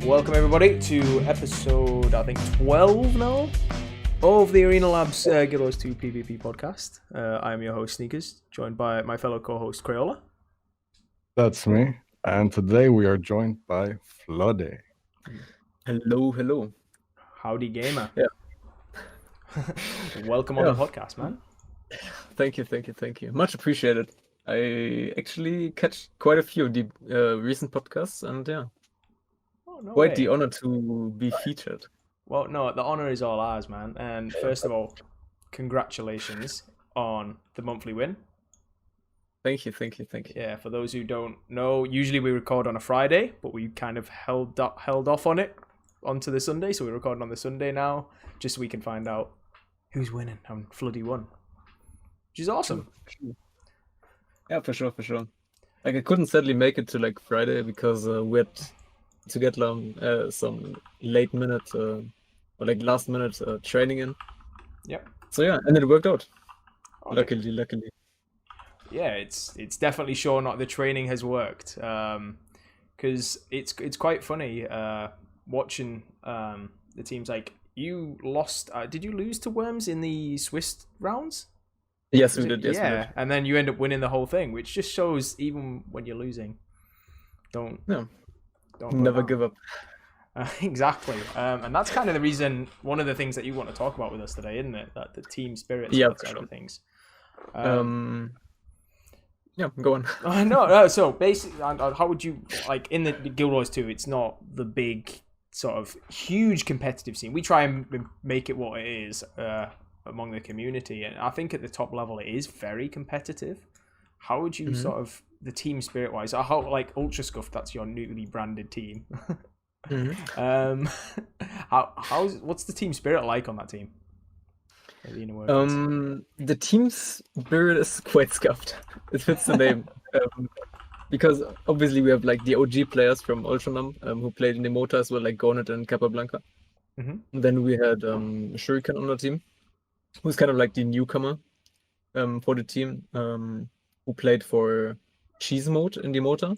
Welcome everybody to episode, I think 12 now, of the ArenaLabs GW2 PvP Podcast. I am your host, Sneakers, joined by my fellow co-host, Crayola. That's me. And today we are joined by Floody. Hello. Howdy, gamer. Yeah. Welcome on the podcast, man. Thank you. Much appreciated. I actually catch quite a few of the recent podcasts, and quite the honor to be featured. Well, no, the honor is all ours, man. And first of all, congratulations on the monthly win. Thank you. Yeah, for those who don't know, usually we record on a Friday, but we kind of held off on it onto the Sunday, so we're recording on the Sunday now, just so we can find out who's winning. And Floody won, which is awesome. Yeah, for sure. Like, I couldn't sadly make it to like Friday because we had to get some late minute or like last minute training in. Yep. So yeah, and it worked out. Okay. Luckily. Yeah, it's definitely sure not the training has worked. Because it's quite funny watching the teams. Like, you lost. Did you lose to Worms in the Swiss rounds? Yes, we did. Yeah, and then you end up winning the whole thing, which just shows even when you're losing, don't never give up. Exactly. And that's kind of the reason. One of the things that you want to talk about with us today, isn't it? That the team spirit side of things. Yeah, go on. No. So basically, how would you like in the Guild Wars 2? It's not the big sort of huge competitive scene. We try and make it what it is among the community, and I think at the top level it is very competitive. How would you sort of the team spirit wise? How like Ultra Scuff? That's your newly branded team. What's the team spirit like on that team? The team spirit is quite scuffed. It fits the name. Because obviously we have like the OG players from Ultranum who played in the Mota as well, like Gonet and Capablanca. And then we had Shuriken on the team, who's kind of like the newcomer for the team, who played for Cheese Mode in the Mota.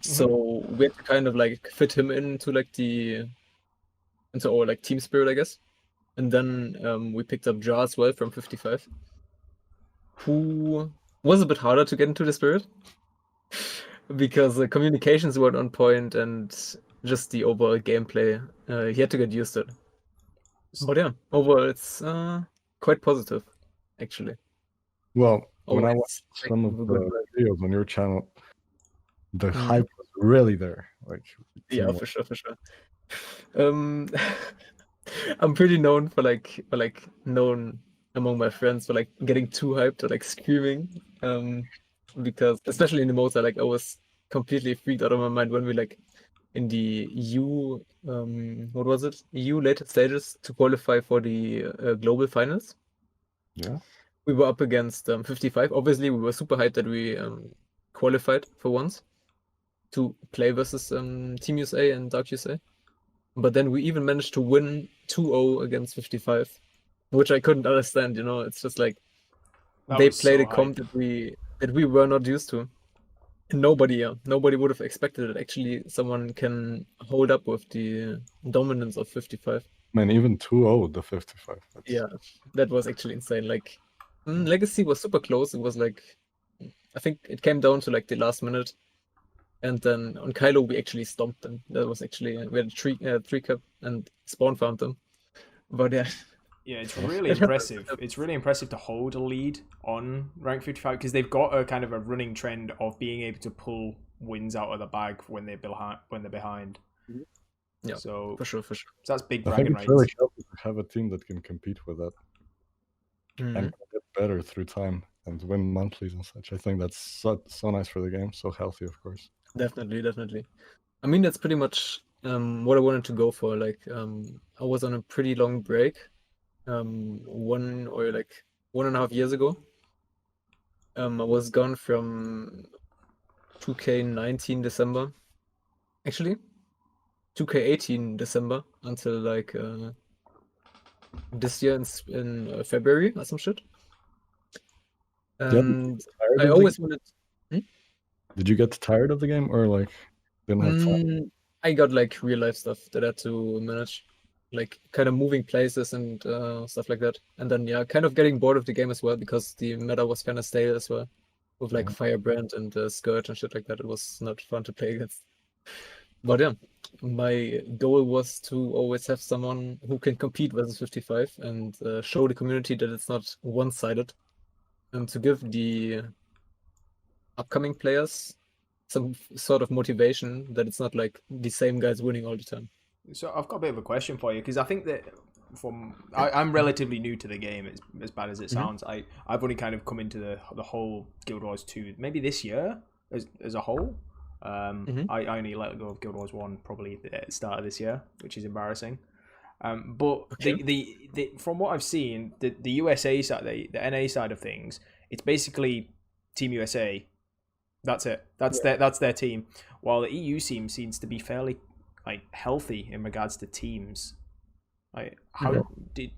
So we had to kind of like fit him into like into our like team spirit, I guess. And then we picked up Jar as well from 55, who was a bit harder to get into the spirit because the communications weren't on point and just the overall gameplay. He had to get used to it. But yeah, overall it's quite positive, actually. Well, when I watched some of the videos on your channel, the hype was really there. Like, yeah, for sure. I'm pretty known known among my friends for like getting too hyped or like screaming, because especially in the Mota, like I was completely freaked out of my mind when we like in the EU later stages to qualify for the global finals. Yeah, we were up against 55. Obviously, we were super hyped that we qualified for once to play versus Team USA and Dark USA. But then we even managed to win 2-0 against 55, which I couldn't understand. You know, it's just like they played a comp that we were not used to. And nobody would have expected that actually someone can hold up with the dominance of 55. Man, even 2-0 the 55. Yeah, that was actually insane. Like, Legacy was super close. It was like, I think it came down to like the last minute. And then on Kylo, we actually stomped them. That was actually, we had a 3-cap and spawn farmed them. But yeah. Yeah, it's really impressive. It's really impressive to hold a lead on rank 55 because they've got a kind of a running trend of being able to pull wins out of the bag when they're behind. Yeah, so for sure. So that's big I bragging think it's rights. really healthy to have a team that can compete with that and get better through time and win monthlies and such. I think that's so nice for the game. So healthy, of course. Definitely. I mean, that's pretty much what I wanted to go for. Like, I was on a pretty long break, 1.5 years ago. I was gone from 2K19 December, actually 2K18 December until like this year in February or some shit. And I always wanted. Did you get tired of the game or like didn't have fun? I got like real life stuff that I had to manage, like kind of moving places and stuff like that. And then yeah, kind of getting bored of the game as well because the meta was kind of stale as well, with like Firebrand and Scourge and shit like that. It was not fun to play against. But yeah, my goal was to always have someone who can compete versus 55 and show the community that it's not one-sided, and to give the upcoming players some sort of motivation that it's not like the same guys winning all the time. So I've got a bit of a question for you because I think that I'm relatively new to the game, as bad as it sounds. I've only kind of come into the whole Guild Wars 2 maybe this year as a whole. I only let go of Guild Wars 1 probably at the start of this year, which is embarrassing. But the from what I've seen, the USA side, the NA side of things, it's basically Team USA. That's it. That's their team. While the EU team seems to be fairly like healthy in regards to teams. Like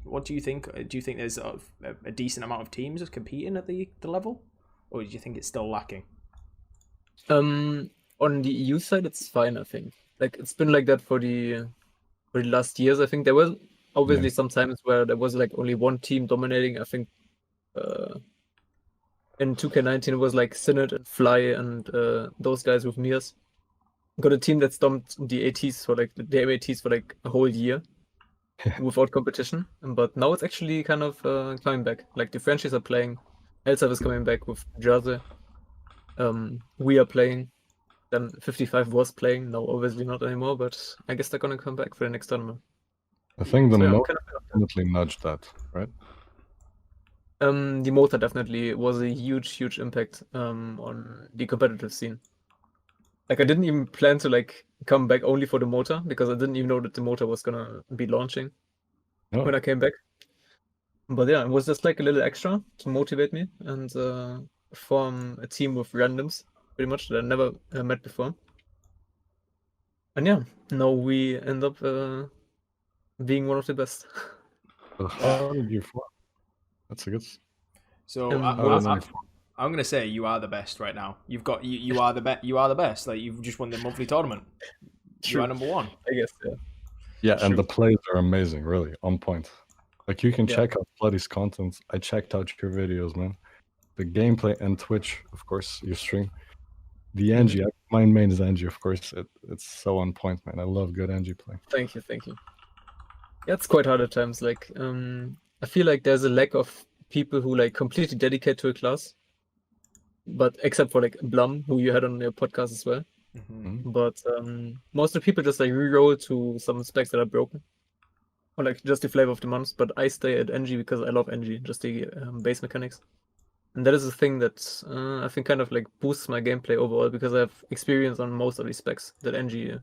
what do you think? Do you think there's a decent amount of teams competing at the level, or do you think it's still lacking? On the EU side, it's fine. I think like it's been like that for the last years. I think there was obviously some times where there was like only one team dominating. I think in 2K19 it was like Synod and Fly and those guys with Mias. Got a team that stomped the ATs for like the ATs for like a whole year without competition. But now it's actually kind of coming back. Like the Frenchies are playing, Elsav is coming back with Jersey. We are playing. Then 55 was playing. Now obviously not anymore, but I guess they're gonna come back for the next tournament. I think the Mota definitely nudged that, right? The Mota definitely was a huge impact on the competitive scene. Like I didn't even plan to like come back only for the Mota because I didn't even know that the Mota was gonna be launching when I came back. But yeah, it was just like a little extra to motivate me and form a team with randoms, pretty much, that I never met before. And yeah, now we end up being one of the best. How did you form? That's a good. So I'm gonna say you are the best right now. You are the best. You are the best. Like you've just won the monthly tournament. You are number one. I guess. Yeah, and the plays are amazing. Really on point. Like you can check out Floody's content. I checked out your videos, man. The gameplay and Twitch, of course, you stream. The Angie, my main is Angie, of course. It's so on point, man. I love good Angie play. Thank you. Yeah, it's quite hard at times. Like, I feel like there's a lack of people who like completely dedicate to a class. But except for like Blum, who you had on your podcast as well. But most of the people just like reroll to some specs that are broken. Or like just the flavor of the month. But I stay at NG because I love NG, just the base mechanics. And that is a thing that I think kind of like boosts my gameplay overall because I have experience on most of these specs that NG,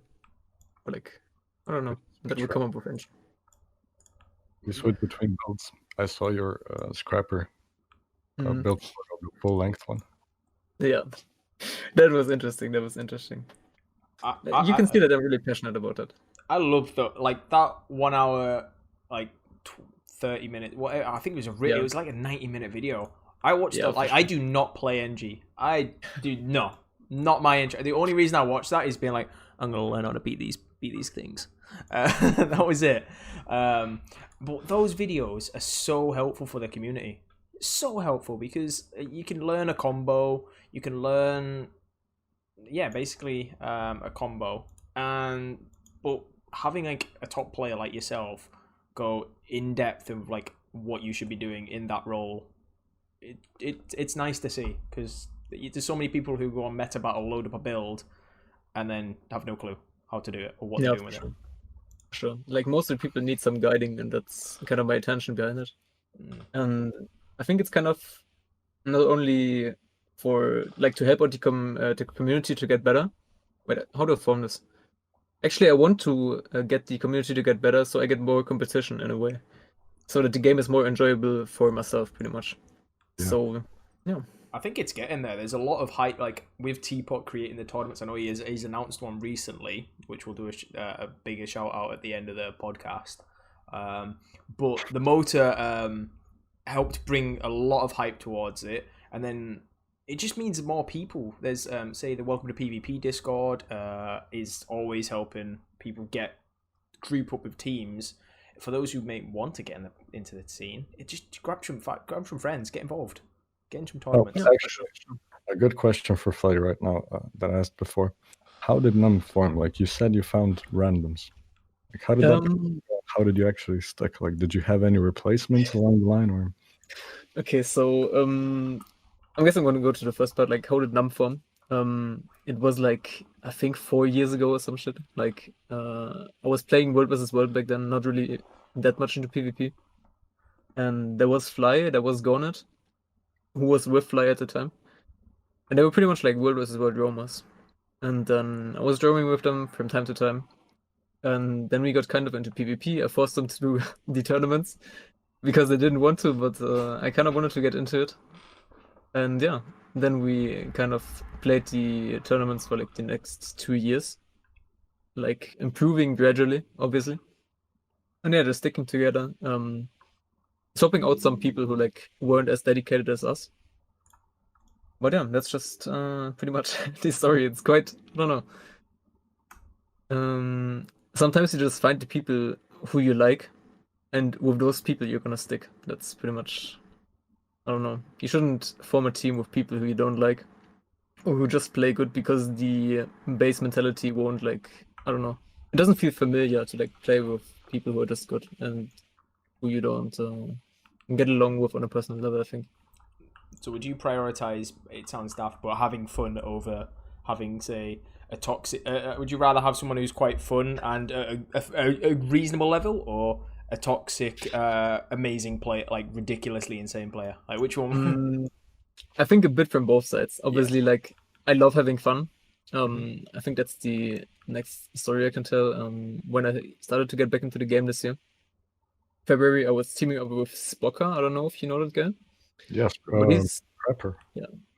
or like, I don't know, that would come up with NG. You switch between builds. I saw your Scrapper build for the full length one. Yeah, that was interesting. You can see that I'm really passionate about that. I love that 1 hour, 30 minutes. Well, I think it was like a 90-minute video. I watched that. Like, I do not play NG. I do not my intro. The only reason I watched that is being like, I'm gonna learn how to beat these things. That was it. But those videos are so helpful for the community. So helpful because you can learn a combo. You can learn, basically a combo. But having like a top player like yourself go in depth of like what you should be doing in that role, it's nice to see because there's so many people who go on meta battle, load up a build, and then have no clue how to do it or what they're doing with it. Sure. Like most of the people need some guiding, and that's kind of my attention behind it. And I think it's kind of not only for like to help out the community to get better. Wait, how do I form this? Actually, I want to get the community to get better, so I get more competition in a way, so that the game is more enjoyable for myself, pretty much. Yeah. So, yeah. I think it's getting there. There's a lot of hype, like with Teapot creating the tournaments. I know he's announced one recently, which we'll do a bigger shout out at the end of the podcast. But the Mota helped bring a lot of hype towards it, and then it just means more people. There's say the Welcome to PvP Discord is always helping people group up with teams. For those who may want to get into the scene, it just grab from friends, get involved, get into some tournaments. Actually, a good question for Floody right now that I asked before. How did Num form? Like you said, you found randoms. Like how did that? How did you actually stick? Like, did you have any replacements along the line, or? Okay, so I guess I'm going to go to the first part. Like, how did Num form? It was like I think 4 years ago or some shit. Like, I was playing World vs. World back then, not really that much into PvP. And there was Fly, there was Gornet, who was with Fly at the time, and they were pretty much like World vs. World roamers. And then I was roaming with them from time to time. And then we got kind of into PvP. I forced them to do the tournaments because they didn't want to, but I kind of wanted to get into it. And yeah, then we kind of played the tournaments for like the next 2 years, like improving gradually, obviously. And yeah, just sticking together, swapping out some people who like weren't as dedicated as us. But yeah, that's just pretty much the story. It's quite, I don't know. Sometimes you just find the people who you like, and with those people you're gonna stick. That's pretty much, I don't know. You shouldn't form a team with people who you don't like, or who just play good because the base mentality won't like, I don't know. It doesn't feel familiar to like play with people who are just good and who you don't get along with on a personal level, I think. So would you prioritize, it sounds daft, but having fun over having, say, a toxic... would you rather have someone who's quite fun and a reasonable level, or a toxic, amazing player, like ridiculously insane player? Like, which one? I think a bit from both sides. Obviously, like, I love having fun. I think that's the next story I can tell. When I started to get back into the game this year, February, I was teaming up with Spocker. I don't know if you know that guy. Yes, But he's Prepper.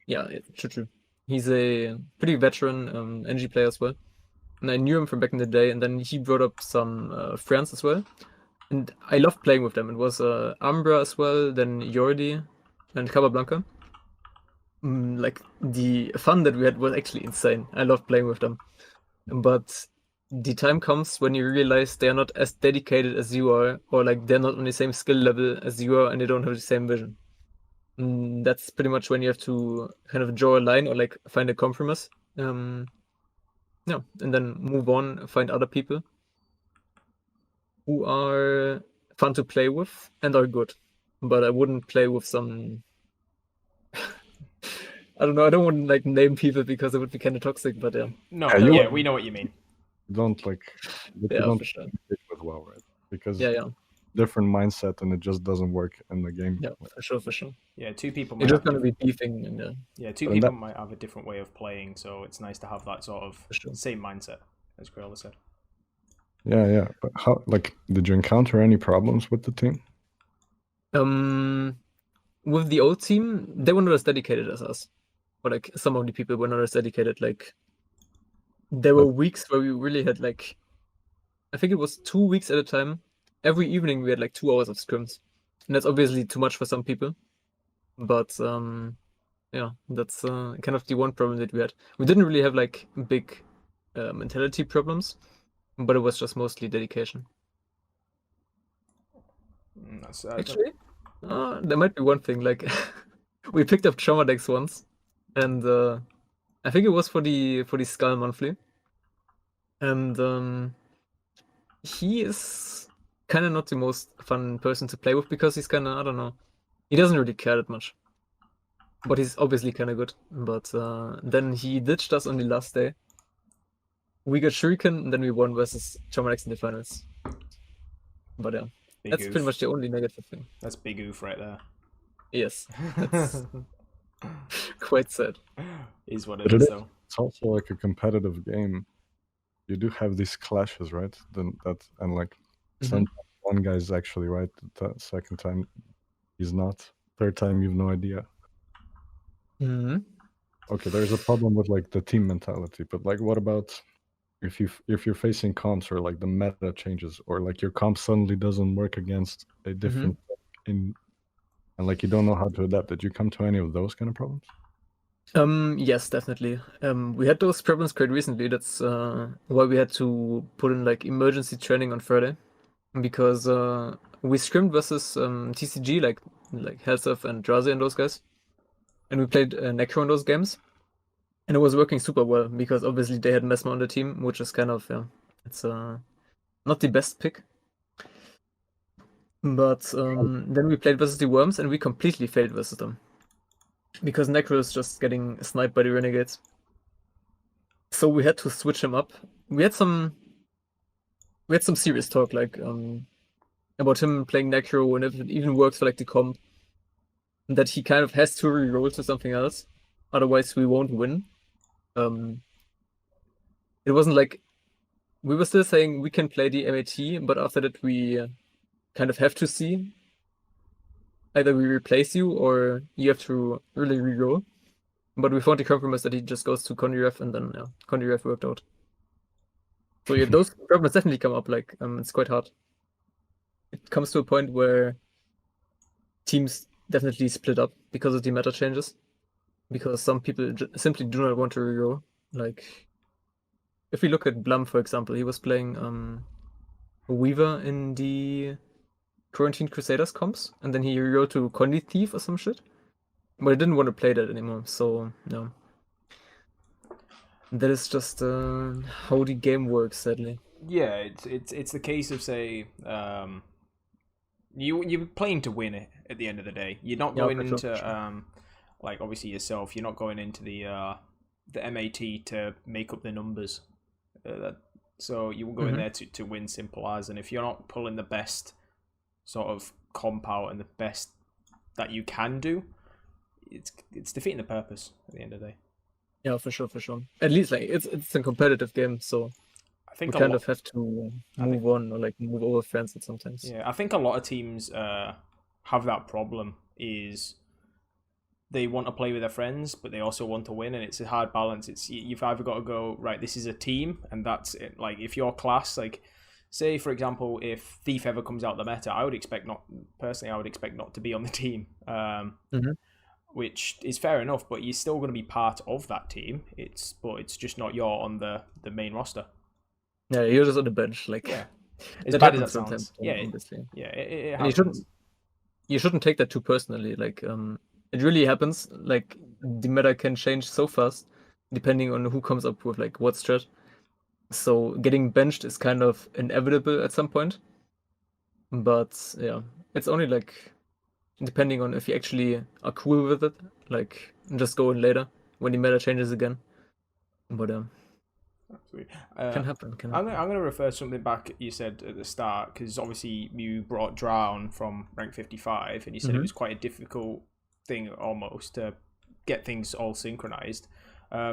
Yeah, true. He's a pretty veteran NG player as well, and I knew him from back in the day. And then he brought up some friends as well, and I loved playing with them. It was Ambra as well, then Jordi, and Capablanca. Like the fun that we had was actually insane. I loved playing with them, but the time comes when you realize they are not as dedicated as you are, or like they're not on the same skill level as you are, and they don't have the same vision. That's pretty much when you have to kind of draw a line or like find a compromise. And then move on, find other people who are fun to play with and are good. But I wouldn't play with some... I don't know, I don't want to like name people because it would be kind of toxic, but yeah. No, we know what you mean. Don't like... Yeah, don't for sure. with well, right? Because Yeah. different mindset and it just doesn't work in the game. Yeah, for sure. Yeah, two people You're might just going to be beefing. And, two people might have a different way of playing, so it's nice to have that sort of same mindset, as Cruella said. Yeah. But how, like, did you encounter any problems with the team? With the old team, they were not as dedicated as us. Or like some of the people were not as dedicated. Like, there were weeks where we really had like, I think it was 2 weeks at a time. Every evening we had like 2 hours of scrims, and that's obviously too much for some people. But yeah, that's kind of the one problem that we had. We didn't really have like big mentality problems, but it was just mostly dedication. Actually, there might be one thing. Like, we picked up trauma decks once, and I think it was for the Skull Monthly, and he is kind of not the most fun person to play with because he's kind of, I don't know, he doesn't really care that much. But he's obviously kind of good. But then he ditched us on the last day. We got Shuriken, and then we won versus Chomarex in the finals. But yeah, that's pretty much the only negative thing. That's big oof right there. Yes, that's quite sad. Is what it is, though. It's also like a competitive game. You do have these clashes, right? And like sometimes one guy's actually right. The second time he's not. Third time you've no idea. Okay, there's a problem with like the team mentality, but like what about if you're facing comps or like the meta changes or like your comp suddenly doesn't work against a different and like you don't know how to adapt? Did you come to any of those kind of problems? Yes, definitely. We had those problems quite recently. That's why we had to put in like emergency training on Friday, because we scrimmed versus TCG, like Healthsef and Drazi and those guys, and we played Necro in those games, and it was working super well because obviously they had Mesmer on the team, which is kind of it's not the best pick. But then we played versus the Worms, and we completely failed versus them because Necro is just getting sniped by the Renegades. So we had to switch him up. We had some serious talk like about him playing Necro, and if it even works for like the comp, that he kind of has to reroll to something else, otherwise we won't win. It wasn't like we were still saying we can play the MAT, but after that we kind of have to see either we replace you or you have to really reroll. But we found the compromise that he just goes to Kondiref, and then Kondiref worked out. So yeah, those problems definitely come up. Like it's quite hard. It comes to a point where teams definitely split up because of the meta changes. Because some people simply do not want to reroll. Like if we look at Blum, for example, he was playing Weaver in the Quarantine Crusaders comps, and then he rerolled to Condi Thief or some shit. But I didn't want to play that anymore, so no. That is just how the game works, sadly. Yeah, it's the case of, say, you're playing to win it at the end of the day. You're not going into like obviously yourself. You're not going into the MAT to make up the numbers. So you will go in there to win, simple as. And if you're not pulling the best sort of comp out and the best that you can do, it's defeating the purpose at the end of the day. Yeah, for sure. At least like it's a competitive game, so I think we kind of have to move on or like move over friends at sometimes. Yeah, I think a lot of teams have that problem. Is they want to play with their friends, but they also want to win, and it's a hard balance. You've either got to go right. This is a team, and that's it. Like if your class, like say for example, if Thief ever comes out the meta, I would expect not to be on the team. Which is fair enough, but you're still going to be part of that team. It's just not you're on the main roster. Yeah, you're just on the bench. Like as bad as that sounds. Yeah, it happens. You shouldn't take that too personally. Like it really happens. Like the meta can change so fast depending on who comes up with like what strat. So getting benched is kind of inevitable at some point. But yeah, it's only like depending on if you actually are cool with it, like just go in later when the meta changes again. But absolutely. Can happen. I'm going to refer something back you said at the start, because obviously you brought Drown from rank 55, and you said it was quite a difficult thing almost to get things all synchronized.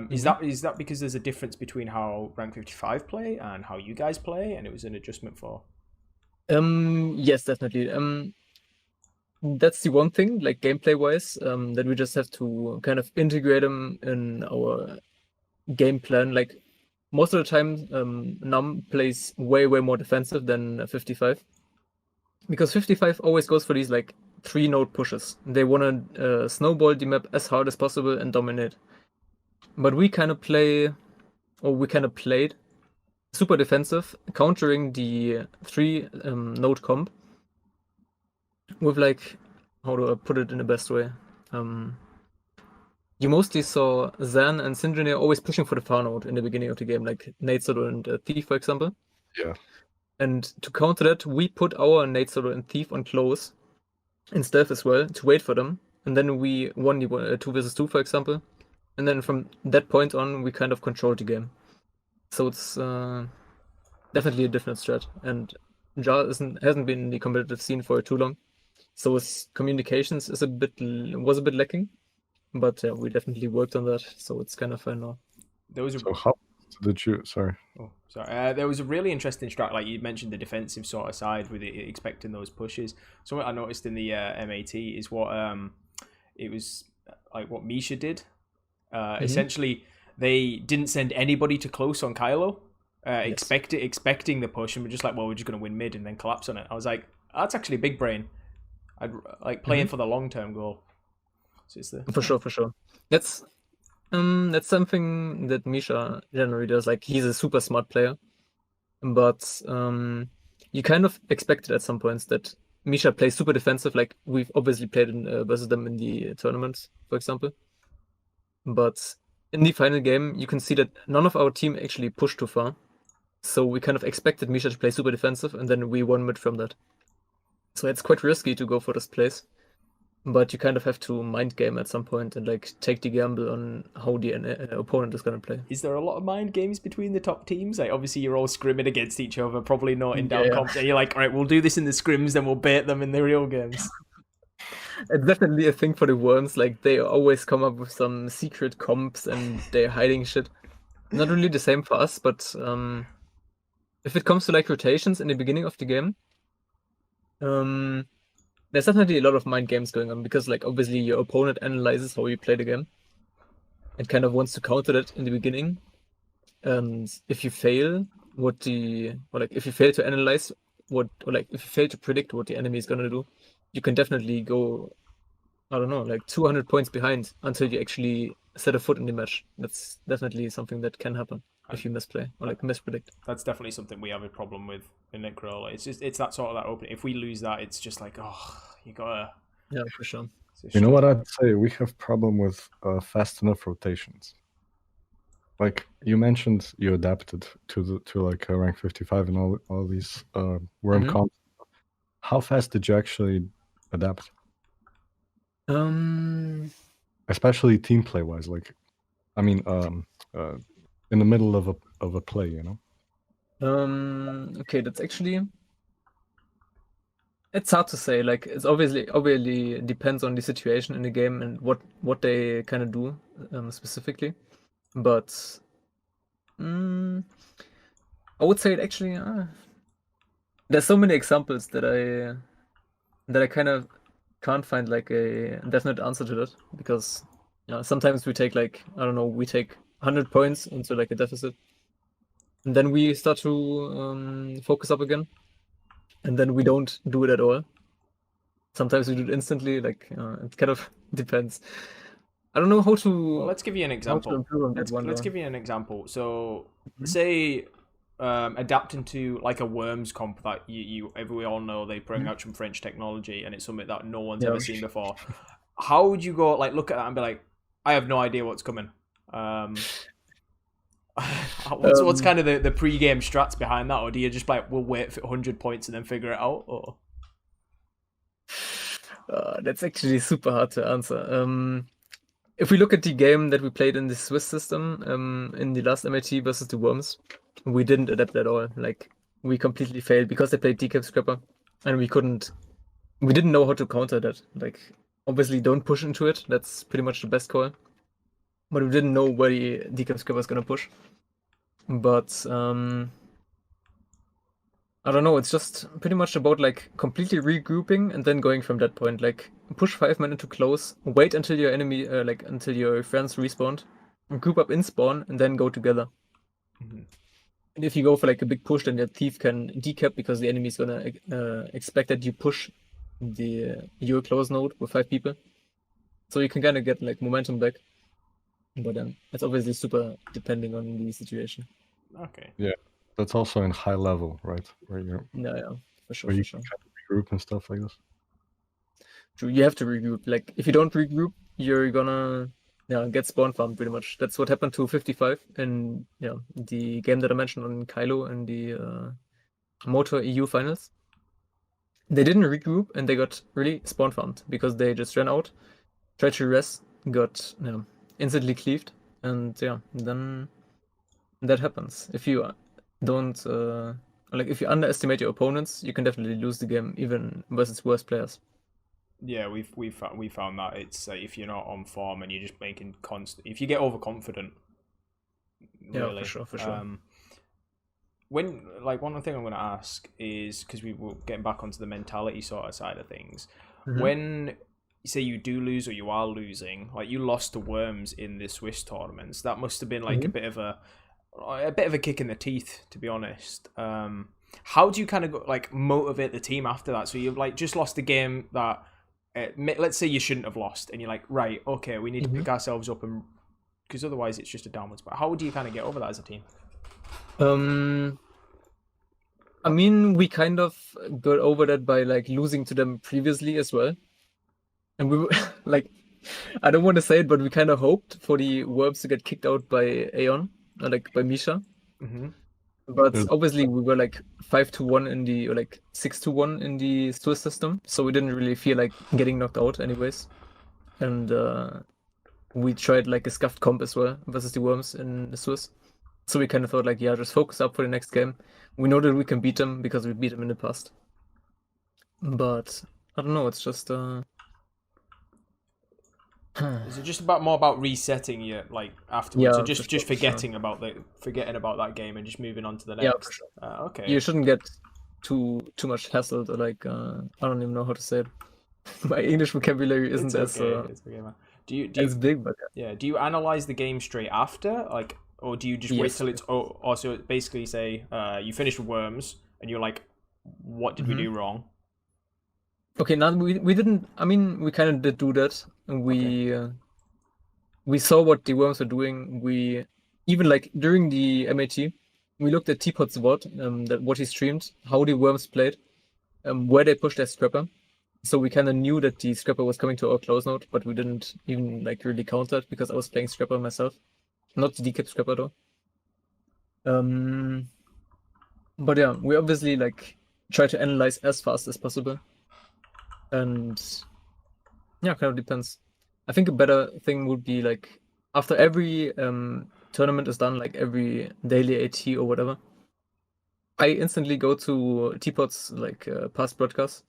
Is that because there's a difference between how rank 55 play and how you guys play, and it was an adjustment for? Yes, definitely. That's the one thing, like gameplay wise, that we just have to kind of integrate them in our game plan. Like most of the time, Num plays way more defensive than 55, because 55 always goes for these like 3-node pushes. They want to snowball the map as hard as possible and dominate. But we kind of played super defensive, countering the 3-node comp with like, how do I put it in the best way? You mostly saw Zan and Syndrome always pushing for the far node in the beginning of the game, like Nate Soto and Thief, for example. Yeah. And to counter that, we put our Nate Soto and Thief on close and stealth as well to wait for them. And then we won the 2 versus 2, for example. And then from that point on, we kind of controlled the game. So it's definitely a different strat. And Jar hasn't been in the competitive scene for too long. So his communications was a bit lacking, but yeah, we definitely worked on that. So it's kind of fine now. So how did you? Sorry. Oh, sorry. There was a really interesting strat, like you mentioned, the defensive sort of side with it, expecting those pushes. So what I noticed in the MAT is what it was like what Misha did. Essentially, they didn't send anybody to close on Kylo, expecting the push, and we're just like, well, we're just going to win mid and then collapse on it. I was like, that's actually big brain. I'd like playing for the long term goal. So it's for sure. That's That's something that Misha generally does. Like, he's a super smart player, but you kind of expect it at some points that Misha plays super defensive. Like, we've obviously played versus them in the tournaments, for example. But in the final game, you can see that none of our team actually pushed too far. So we kind of expected Misha to play super defensive, and then we won mid from that. So it's quite risky to go for this place. But you kind of have to mind game at some point and like take the gamble on how the opponent is going to play. Is there a lot of mind games between the top teams? Like, obviously, you're all scrimming against each other, probably not in down comps. And you're like, all right, we'll do this in the scrims, then we'll bait them in the real games. It's definitely a thing for the worms. Like, they always come up with some secret comps and they're hiding shit. Not really the same for us, but if it comes to like rotations in the beginning of the game, there's definitely a lot of mind games going on because like obviously your opponent analyzes how you play the game and kind of wants to counter that in the beginning. And if you fail, if you fail to analyze if you fail to predict what the enemy is gonna do, you can definitely go, I don't know, like 200 points behind until you actually set a foot in the match. That's definitely something that can happen if you misplay or like mispredict. That's definitely something we have a problem with in Nickroll. It's that sort of that opening. If we lose that, it's just like, oh, you gotta. Yeah, for sure. You know what I'd say? We have problem with fast enough rotations. Like you mentioned, you adapted to like rank 55 and all these worm comps. How fast did you actually adapt? Especially team play wise, like, I mean, in the middle of a play, you know. Okay, that's actually. It's hard to say. Like, it's obviously depends on the situation in the game and what they kind of do specifically. But I would say it actually. There's so many examples that I kind of can't find like a definite answer to that because sometimes we take like, I don't know, we take 100 points into like a deficit, and then we start to focus up again, and then we don't do it at all. Sometimes we do it instantly. Like it kind of depends. I don't know how to. Well, let's give you an example. Let's give you an example. So, say adapting to like a worms comp that we all know they bring out some French technology and it's something that no one's ever seen before. How would you go like look at that and be like, I have no idea what's coming? What's kind of the pre-game strats behind that, or do you just like we'll wait for 100 points and then figure it out? Or that's actually super hard to answer. If we look at the game that we played in the Swiss system, in the last MAT versus the Worms, we didn't adapt at all. Like, we completely failed because they played decap scrapper, and we didn't know how to counter that. Like, obviously, don't push into it. That's pretty much the best call. But we didn't know where the decap scrapper is gonna push. But I don't know. It's just pretty much about like completely regrouping and then going from that point. Like, push 5 men into close, wait until your enemy, until your friends respawn, group up in spawn, and then go together. And if you go for like a big push, then your thief can decap because the enemy is gonna expect that you push your close node with 5 people. So you can kind of get like momentum back. But it's obviously super depending on the situation. Okay. Yeah, that's also in high level, right? Where you're for sure. Where you can kind of regroup and stuff like this. True, you have to regroup. Like, if you don't regroup, you're gonna get spawn farmed pretty much. That's what happened to 55 in the game that I mentioned on Kylo in the Motor EU finals. They didn't regroup and they got really spawn farmed because they just ran out, tried to rest, got instantly cleaved, and then that happens. If you don't if you underestimate your opponents, you can definitely lose the game even versus worse players. Yeah, we found that it's if you're not on form and you're just making constant. If you get overconfident, really, for sure. When like one thing I'm going to ask is because we were getting back onto the mentality sort of side of things. When you say you do lose or you are losing, like you lost to Worms in the Swiss tournaments, that must have been like a bit of a kick in the teeth, to be honest. How do you kind of like motivate the team after that? So you've like just lost a game that let's say you shouldn't have lost, and you're like, right, okay, we need to pick ourselves up and because otherwise it's just a downward spiral. How do you kind of get over that as a team? I mean, we kind of got over that by like losing to them previously as well, and we were like, I don't want to say it, but we kind of hoped for the Worms to get kicked out by Aeon, or like by Misha. Mm-hmm. But obviously we were like 5-1 in the, or like 6-1 in the Swiss system, so we didn't really feel like getting knocked out anyways. And we tried like a scuffed comp as well versus the Worms in the Swiss. So we kind of thought like, yeah, just focus up for the next game. We know that we can beat them because we beat them in the past. But I don't know, it's just Is it just more about resetting you like afterwards? Yeah, So just for sure. forgetting about that game and just moving on to the next. Yeah, for sure. Okay. You shouldn't get too much hassled, or like I don't even know how to say it. My English vocabulary isn't It's as okay. It's okay, man. Do you as big, but yeah? Do you analyze the game straight after, like, or do you just wait Yes. till it's also basically say you finish with Worms and you're like, what did we do wrong? okay, now we didn't. I mean, we kind of did do that, and we saw what the Worms were doing. We even like during the MAT, we looked at Teapot's VOD, that what he streamed, how the Worms played, where they pushed their scrapper. So we kind of knew that the scrapper was coming to our close note, but we didn't even like really count that because I was playing scrapper myself, not the decap scrapper though. But yeah, we obviously like try to analyze as fast as possible, and yeah, kind of depends. I think a better thing would be like after every tournament is done, like every daily AT or whatever, I instantly go to Teapot's like past broadcasts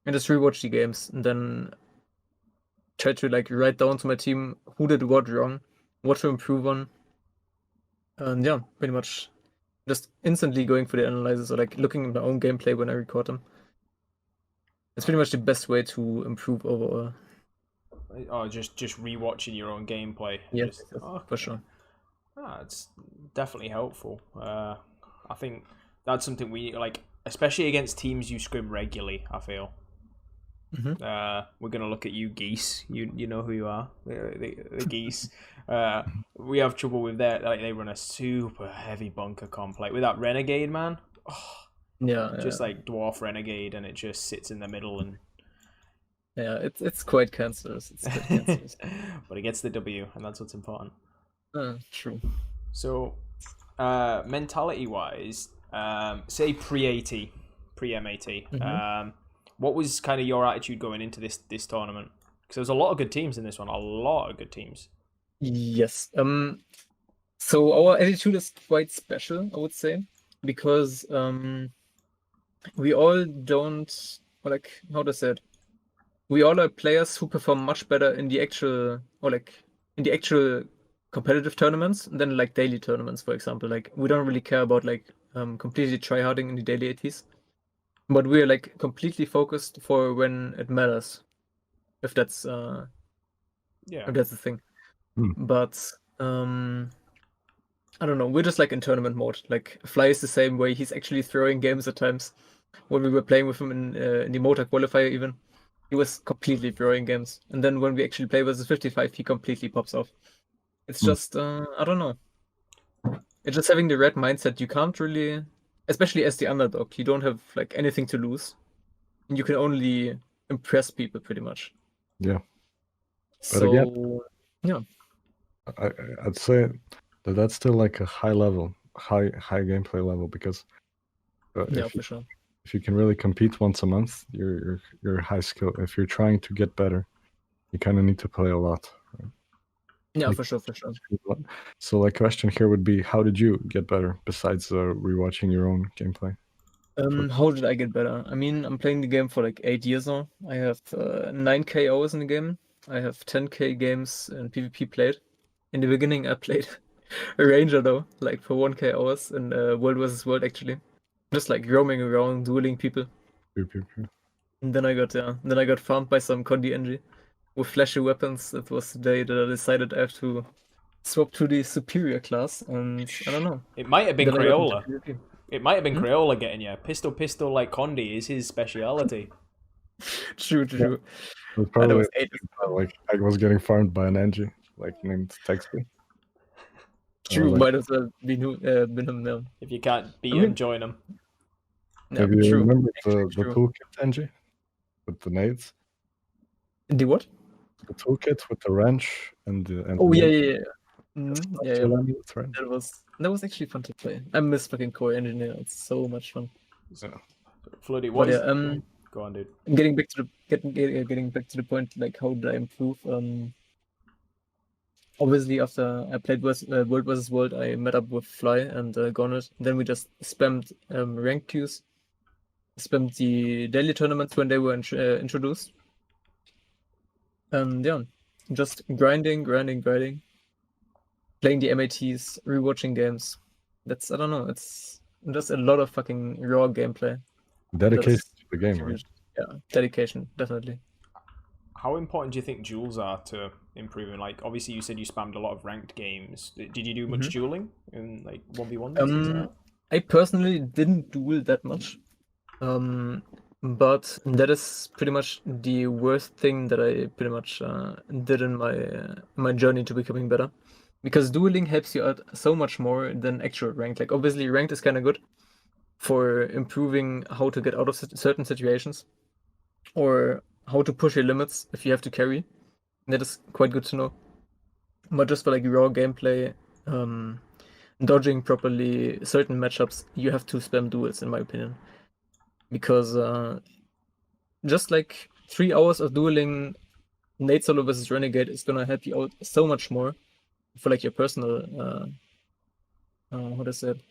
and just rewatch the games, and then try to like write down to my team who did what wrong, what to improve on, and yeah, pretty much just instantly going for the analysis or like looking at my own gameplay when I record them. It's pretty much the best way to improve overall. Oh, just rewatching your own gameplay. Yes, Just- for sure. It's definitely helpful. I think that's something we like, especially against teams you scrim regularly. I feel. We're gonna look at you, Geese. You know who you are, the Geese. We have trouble with that. Like they run a super heavy bunker comp. Like with that Renegade, man. Just like Dwarf Renegade, and it just sits in the middle and. Yeah, it's quite cancerous. It's quite cancerous. But it gets the W, and that's what's important. True. So, mentality-wise, say pre-AT, pre-MAT, what was kind of your attitude going into this tournament? Because there was a lot of good teams in this one, a lot of good teams. Yes. So our attitude is quite special, I would say, because we all don't, or like, how to say it? We all are players who perform much better in the actual, or like in the actual competitive tournaments than like daily tournaments, for example. Like we don't really care about like completely tryharding in the daily ATs, but we are like completely focused for when it matters. If that's Yeah. if that's the thing. But I don't know. We're just like in tournament mode. Like Fly is the same way. He's actually throwing games at times. When we were playing with him in the Mota qualifier, even he was completely throwing games. And then when we actually play versus 55, he completely pops off. It's just I don't know. It's just having the red mindset. You can't really, especially as the underdog, you don't have like anything to lose, and you can only impress people pretty much. Yeah. But So again, yeah. I'd say that's still like a high gameplay level, because Yeah, for sure. if you can really compete once a month, you're high skill. If you're trying to get better, you kind of need to play a lot. Right? Yeah, Like, for sure. So, like, question here would be, how did you get better besides rewatching your own gameplay? How did I get better? I mean, I'm playing the game for like 8 years now. I have 9K hours in the game. I have 10K games in PvP played. In the beginning, I played a Ranger though, like for 1K hours in World vs. World actually, just like roaming around, dueling people. Pew, pew, pew. And then I got farmed by some Condi NG with flashy weapons. That was the day that I decided I have to swap to the superior class, and I don't know. It might have been Then I got into Crayola. PvP. It might have been Crayola getting you. Pistol like Condi is his speciality. True. It was And I probably was 8. like I was getting farmed by an NG, like named Texty. True, like- might as well be been him now. If you can't beat I mean- him, join him. Yeah, Have you true. remembered Actually the true. toolkit, Angie? With the nades? The what? The toolkit with the wrench and the Oh the yeah, nade? yeah, yeah. Mhm, yeah, yeah. Still with wrench? That was actually fun to play. I miss fucking core engineer. It's so much fun. Yeah. Floody, But what is... yeah, Go on, dude. getting back to getting back to the point, like how did I improve? Obviously after I played World vs World, I met up with Fly and Garnet. Then we just spammed rank queues, spammed the daily tournaments when they were introduced, and yeah, just grinding, playing the MATs, rewatching games. That's, I don't know, it's just a lot of fucking raw gameplay. Dedication That's to the game, right? huge. Yeah, dedication, definitely. How important do you think duels are to improving? Like, obviously, you said you spammed a lot of ranked games. Did you do much dueling in like 1v1? I personally didn't duel that much, but that is pretty much the worst thing that I pretty much did in my journey to becoming better, because dueling helps you out so much more than actual ranked. Like, obviously, ranked is kind of good for improving how to get out of certain situations, or how to push your limits if you have to carry. That is quite good to know. But just for like raw gameplay, dodging properly certain matchups, you have to spam duels, in my opinion. Because just like 3 hours of dueling Nate Solo versus Renegade is gonna help you out so much more for like your personal what is it?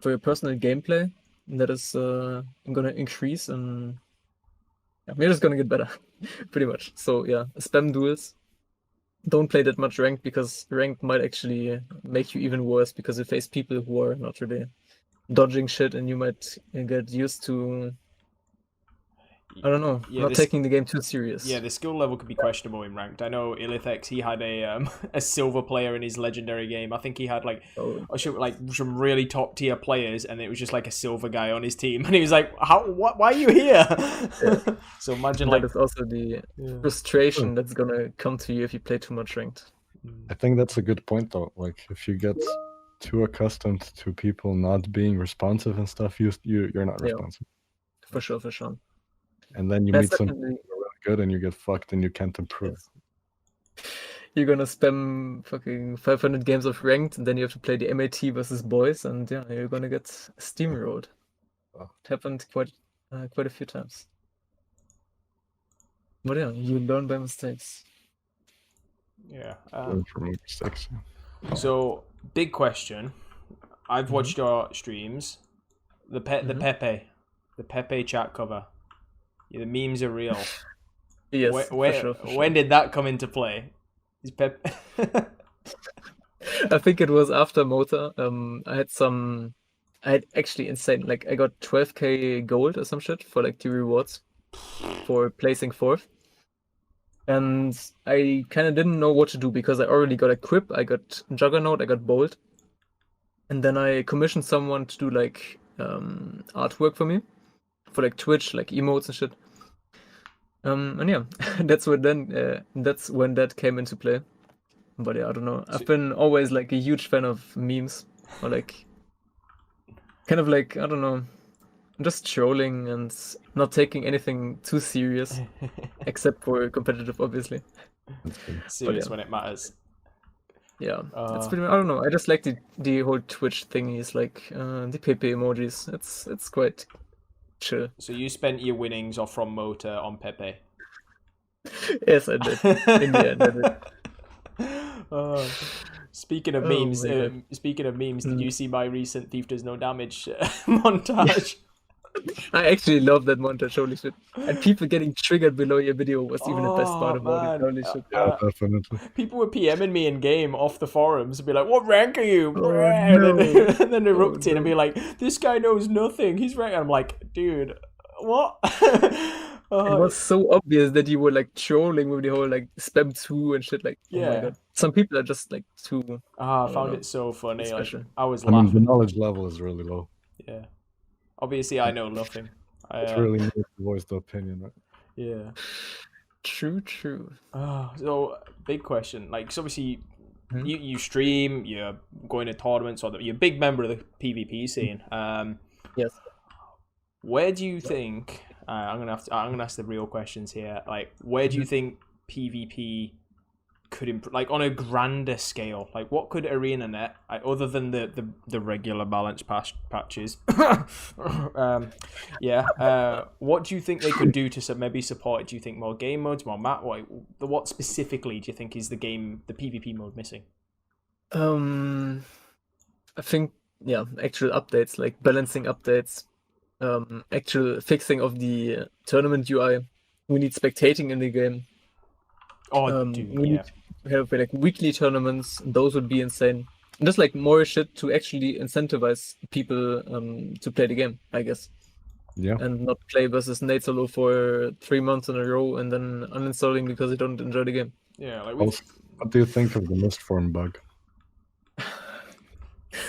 For your personal gameplay, that is gonna increase, and yeah, we're just gonna get better, pretty much. So yeah, spam duels. Don't play that much ranked, because ranked might actually make you even worse, because you face people who are not really dodging shit, and you might get used to, I don't know, Yeah, not taking the game too serious. Yeah, the skill level could be questionable in ranked. I know Ilithx, he had a silver player in his legendary game. I think he had like some really top tier players, and it was just like a silver guy on his team, and he was like, "How? What? Why are you here?" Yeah. So imagine that like is also the frustration that's gonna come to you if you play too much ranked. I think that's a good point though. Like if you get too accustomed to people not being responsive and stuff, you're not Yeah. responsive. For sure. And then you That's meet some definitely- people who are really good and you get fucked and you can't improve. You're gonna spam fucking 500 games of ranked, and then you have to play the MAT versus boys, and yeah, you're gonna get steamrolled. Oh. It happened quite a few times. But yeah, you learn by mistakes. yeah. Learn from your mistakes. So big question. I've watched your streams. The Pepe chat cover. Yeah, the memes are real. Yes, For sure. When did that come into play? Is Pepe? I think it was after Mota. I had actually insane. Like, I got 12k gold or some shit for like 2 rewards for placing 4th. And I kind of didn't know what to do, because I already got Equip, I got Juggernaut, I got Bolt. And then I commissioned someone to do like artwork for me, for like Twitch, like emotes and shit. And yeah, that's when that came into play. But yeah, I don't know. I've been always like a huge fan of memes, or like kind of like, I don't know, just trolling and not taking anything too serious, except for competitive, obviously. Serious yeah. when it matters. Yeah, it's pretty much, I don't know. I just like the whole Twitch thingies, like the Pepe emojis. It's quite chill. So you spent your winnings off from Mota on Pepe. Yes, I did. In the end, I did. Speaking of Oh memes, my God. did you see my recent Thief Does No Damage montage? I actually love that montage, holy shit. And people getting triggered below your video was even the best part about it, holy shit. Yeah, definitely. People were PMing me in game off the forums and be like, "What rank are you?" Oh, and then erupting no. and be like, "This guy knows nothing. He's rank." I'm like, "Dude, what?" It was so obvious that you were like trolling with the whole like spam 2 and shit, like, oh my Yeah. God. Some people are just like too I don't found know. it so funny. Like, Special. I was I mean, the laughing. knowledge level is really low. Yeah. Obviously, I know nothing. It's really nice to voice the opinion, right? Yeah. True. So big question. Like, 'cause obviously, you stream, you're going to tournaments, or you're a big member of the PvP scene. Yes. Where do you think? I'm gonna ask the real questions here. Like, where do you think PvP could improve? Like, on a grander scale, like what could ArenaNet, other than the regular balance patches, what do you think they could do to maybe support it? Do you think more game modes, more map? What specifically do you think is the PvP mode missing? I think actual updates, like balancing updates, actual fixing of the tournament UI. We need spectating in the game. Need to have like weekly tournaments. Those would be insane. And just like more shit to actually incentivize people to play the game, I guess. Yeah. And not play versus Nate solo for 3 months in a row and then uninstalling because they don't enjoy the game. Yeah. Like what do you think of the Mistform bug?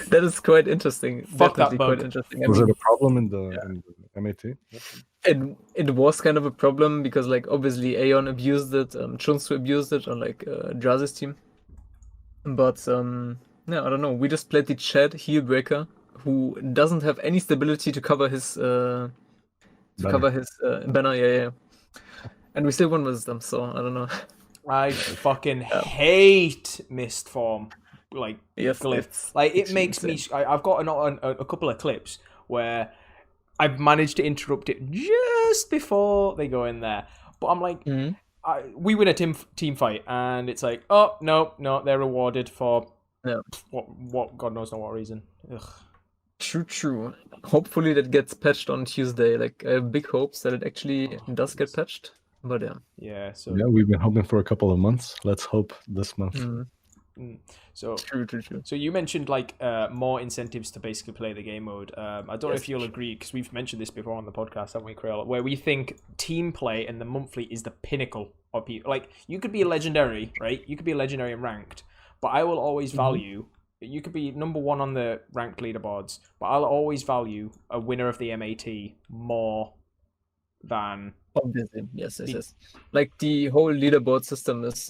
That is quite interesting. Fuck Definitely that bug. quite interesting. Was it a problem in the MAT? It was kind of a problem because like obviously Aeon abused it, Chunsu abused it on like Drazi's team. But I don't know. We just played the Chad Heelbreaker, who doesn't have any stability to cover his banner. Yeah. And we still won with them, so I don't know. I fucking hate Mistform. Like, yes, glyph. Like, it makes me. I've got a couple of clips where I've managed to interrupt it just before they go in there, but I'm like, we win a team fight, and it's like, oh no, they're rewarded for what God knows not what reason. Ugh. True. Hopefully that gets patched on Tuesday. Like, I have big hopes that it actually does get patched. But yeah. So we've been hoping for a couple of months. Let's hope this month. So true. So you mentioned like more incentives to basically play the game mode. I don't know if you'll agree, because we've mentioned this before on the podcast, haven't we, Crayola? Where we think team play and the monthly is the pinnacle of people. Like, you could be a legendary, right? You could be a legendary and ranked, but I will always value. You could be number 1 on the ranked leaderboards, but I'll always value a winner of the MAT more than. Obviously, yes. Like, the whole leaderboard system is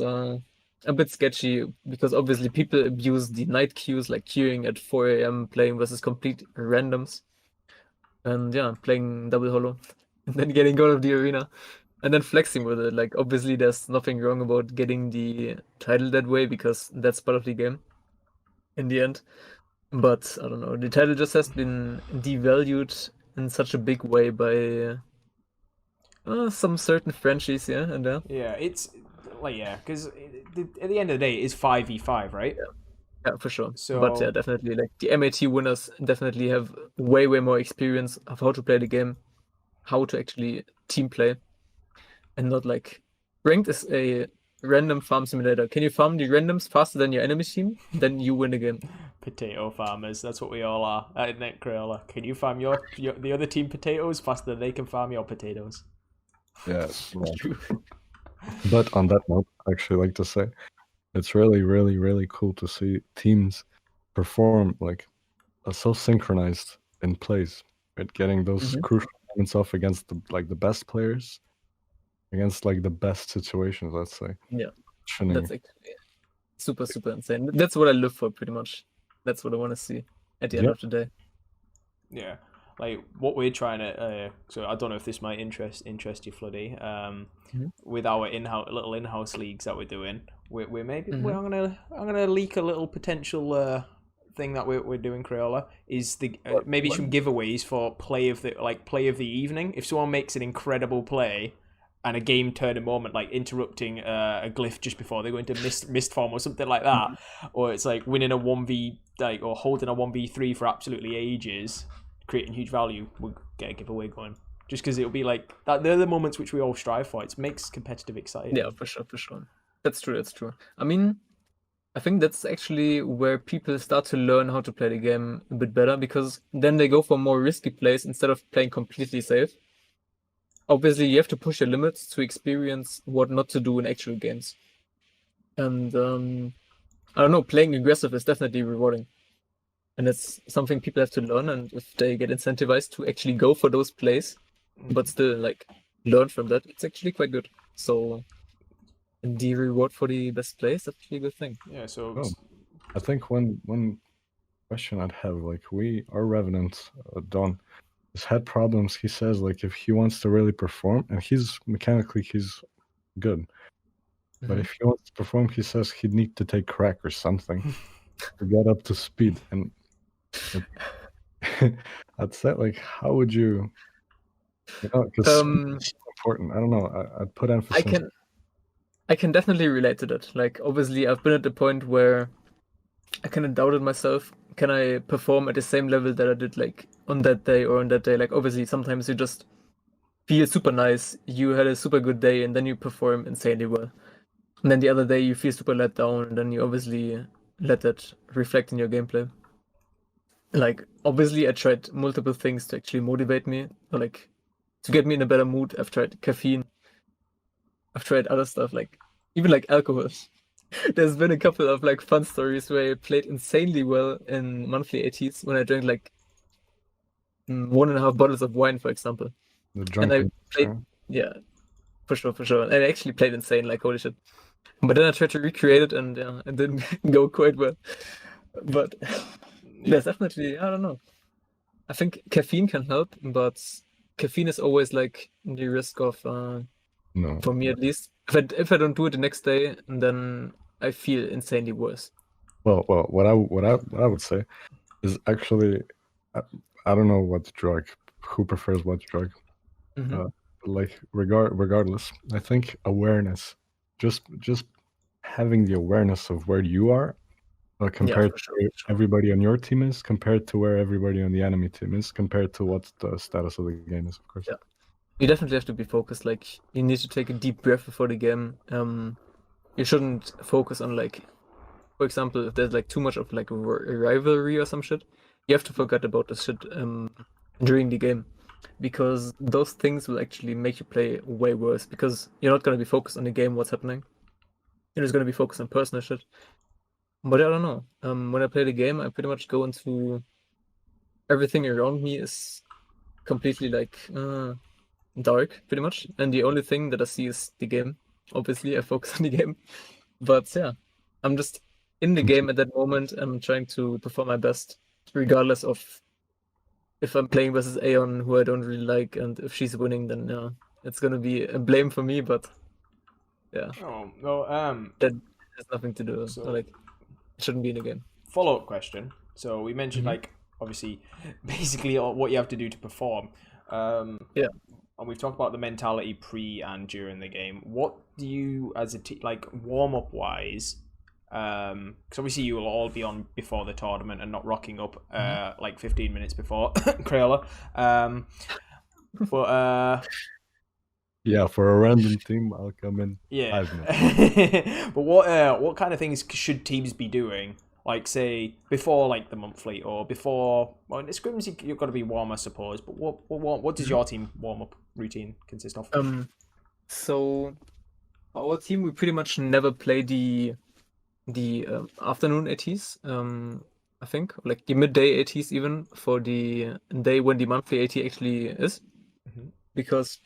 a bit sketchy because obviously people abuse the night queues, like queuing at 4 a.m. playing versus complete randoms, and playing double holo, and then getting out of the arena, and then flexing with it. Like, obviously there's nothing wrong about getting the title that way because that's part of the game in the end. But I don't know, the title just has been devalued in such a big way by some certain franchises here and there. Yeah, it's like, because at the end of the day, it is 5v5, right? Yeah, for sure. So, but definitely, like, the MAT winners definitely have way more experience of how to play the game, how to actually team play, and not like ranked is a random farm simulator. Can you farm the randoms faster than your enemy team? Then you win the game. Potato farmers, that's what we all are at Net Crayola. Can you farm the other team potatoes faster than they can farm your potatoes? Yes. But on that note, I actually like to say it's really cool to see teams perform like so synchronized in plays, right? Getting those crucial moments off against the best players, against like the best situations, let's say. Yeah, that's actually super insane. That's what I live for, pretty much. That's what I want to see at the end of the day. Yeah. Like, what we're trying to, so I don't know if this might interest you, Floody. With our little in-house leagues that we're doing, we're maybe I'm gonna leak a little potential thing that we're doing. Crayola is the maybe some giveaways for play of the evening. If someone makes an incredible play and a game turning moment, like interrupting a glyph just before they go into mist form or something like that, or it's like winning a 1v or holding a 1v3 for absolutely ages, creating huge value, we'll get a giveaway going. Just because it'll be like that. They're the moments which we all strive for. It makes competitive exciting. Yeah, for sure. That's true. I mean, I think that's actually where people start to learn how to play the game a bit better, because then they go for more risky plays instead of playing completely safe. Obviously, you have to push your limits to experience what not to do in actual games. And I don't know, playing aggressive is definitely rewarding. And it's something people have to learn, and if they get incentivized to actually go for those plays, but still like learn from that, it's actually quite good. So the reward for the best plays, that's actually a good thing. Yeah, so I think one question I'd have, like, our Revenant, Don, has had problems. He says, like, if he wants to really perform, and he's good, but if he wants to perform, he says he'd need to take crack or something to get up to speed. And I'd say, like, how would you, because it's important. I don't know. I'd put emphasis. I can definitely relate to that. Like, obviously, I've been at the point where I kind of doubted myself. Can I perform at the same level that I did, like, on that day or on that day? Like, obviously, sometimes you just feel super nice. You had a super good day, and then you perform insanely well. And then the other day, you feel super let down, and then you obviously let that reflect in your gameplay. Like, obviously, I tried multiple things to actually motivate me, or, like, to get me in a better mood. I've tried caffeine. I've tried other stuff, like, even, like, alcohol. There's been a couple of, like, fun stories where I played insanely well in monthly ATs when I drank, like, 1.5 bottles of wine, for example. The And I drunken. played, yeah, for sure. And I actually played insane, like, holy shit. But then I tried to recreate it, and yeah, it didn't go quite well. But there's definitely, I don't know. I think caffeine can help, but caffeine is always, like, the risk of, No. for me at least, if I don't do it the next day, then I feel insanely worse. Well, what I would say is actually, I don't know what drug, who prefers what drug. Like, regardless, I think awareness, just having the awareness of where you are, compared for to everybody on your team is, compared to where everybody on the enemy team is, compared to what the status of the game is, of course. Yeah. You definitely have to be focused. Like, you need to take a deep breath before the game. You shouldn't focus on, like, for example, if there's, like, too much of, like, a rivalry or some shit, you have to forget about this shit during the game, because those things will actually make you play way worse, because you're not going to be focused on the game, what's happening. You're just going to be focused on personal shit. But I don't know. When I play the game, I pretty much go into everything around me is completely, like, dark, pretty much, and the only thing that I see is the game. Obviously, I focus on the game, but yeah, I'm just in the game at that moment. I'm trying to perform my best, regardless of if I'm playing versus Aeon, who I don't really like, and if she's winning, then yeah, it's gonna be a blame for me. But yeah, Oh no. that has nothing to do. So, like, it shouldn't be in the game. Follow-up question. So we mentioned, like, obviously, basically what you have to do to perform. Yeah. And we've talked about the mentality pre and during the game. What do you, as a team, like, warm-up wise, because obviously you will all be on before the tournament and not rocking up like 15 minutes before Crayola. But yeah, for a random team, I'll come in. Yeah. But what kind of things should teams be doing? Like, say, before, like, the monthly, or before, well, in the scrims you've got to be warm, I suppose. But what does your team warm-up routine consist of? So our team, we pretty much never play the afternoon ATs. I think, like, the midday ATs, even for the day when the monthly AT actually is, because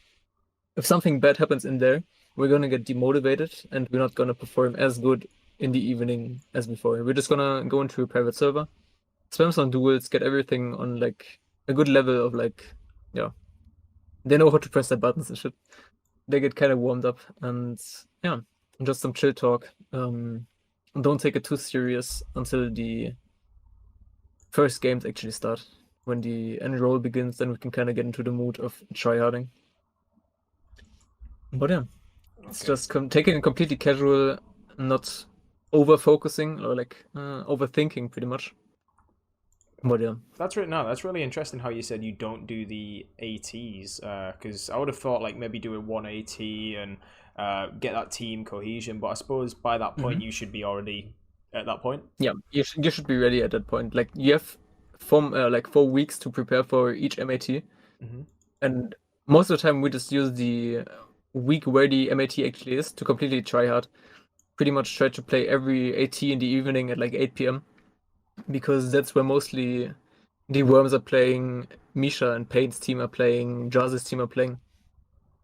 if something bad happens in there, we're gonna get demotivated, and we're not gonna perform as good in the evening as before. We're just gonna go into a private server, spam some duels, get everything on, like, a good level of, like, yeah, they know how to press their buttons and shit. They get kind of warmed up, and yeah, just some chill talk. Don't take it too serious until the first games actually start. When the end roll begins, then we can kind of get into the mood of tryharding. But yeah, it's just taking it completely casual, not over-focusing or, like, overthinking, pretty much. But yeah, that's really interesting how you said you don't do the ATs, because I would have thought, like, maybe do a 1 AT and get that team cohesion. But I suppose by that point you should be already at that point. Yeah, you should be ready at that point. Like, you have like 4 weeks to prepare for each MAT, and most of the time we just use the week where the MAT actually is to completely try hard. Pretty much try to play every AT in the evening at, like, 8 p.m. because that's where mostly the Worms are playing, Misha and Payne's team are playing, Jazz's team are playing.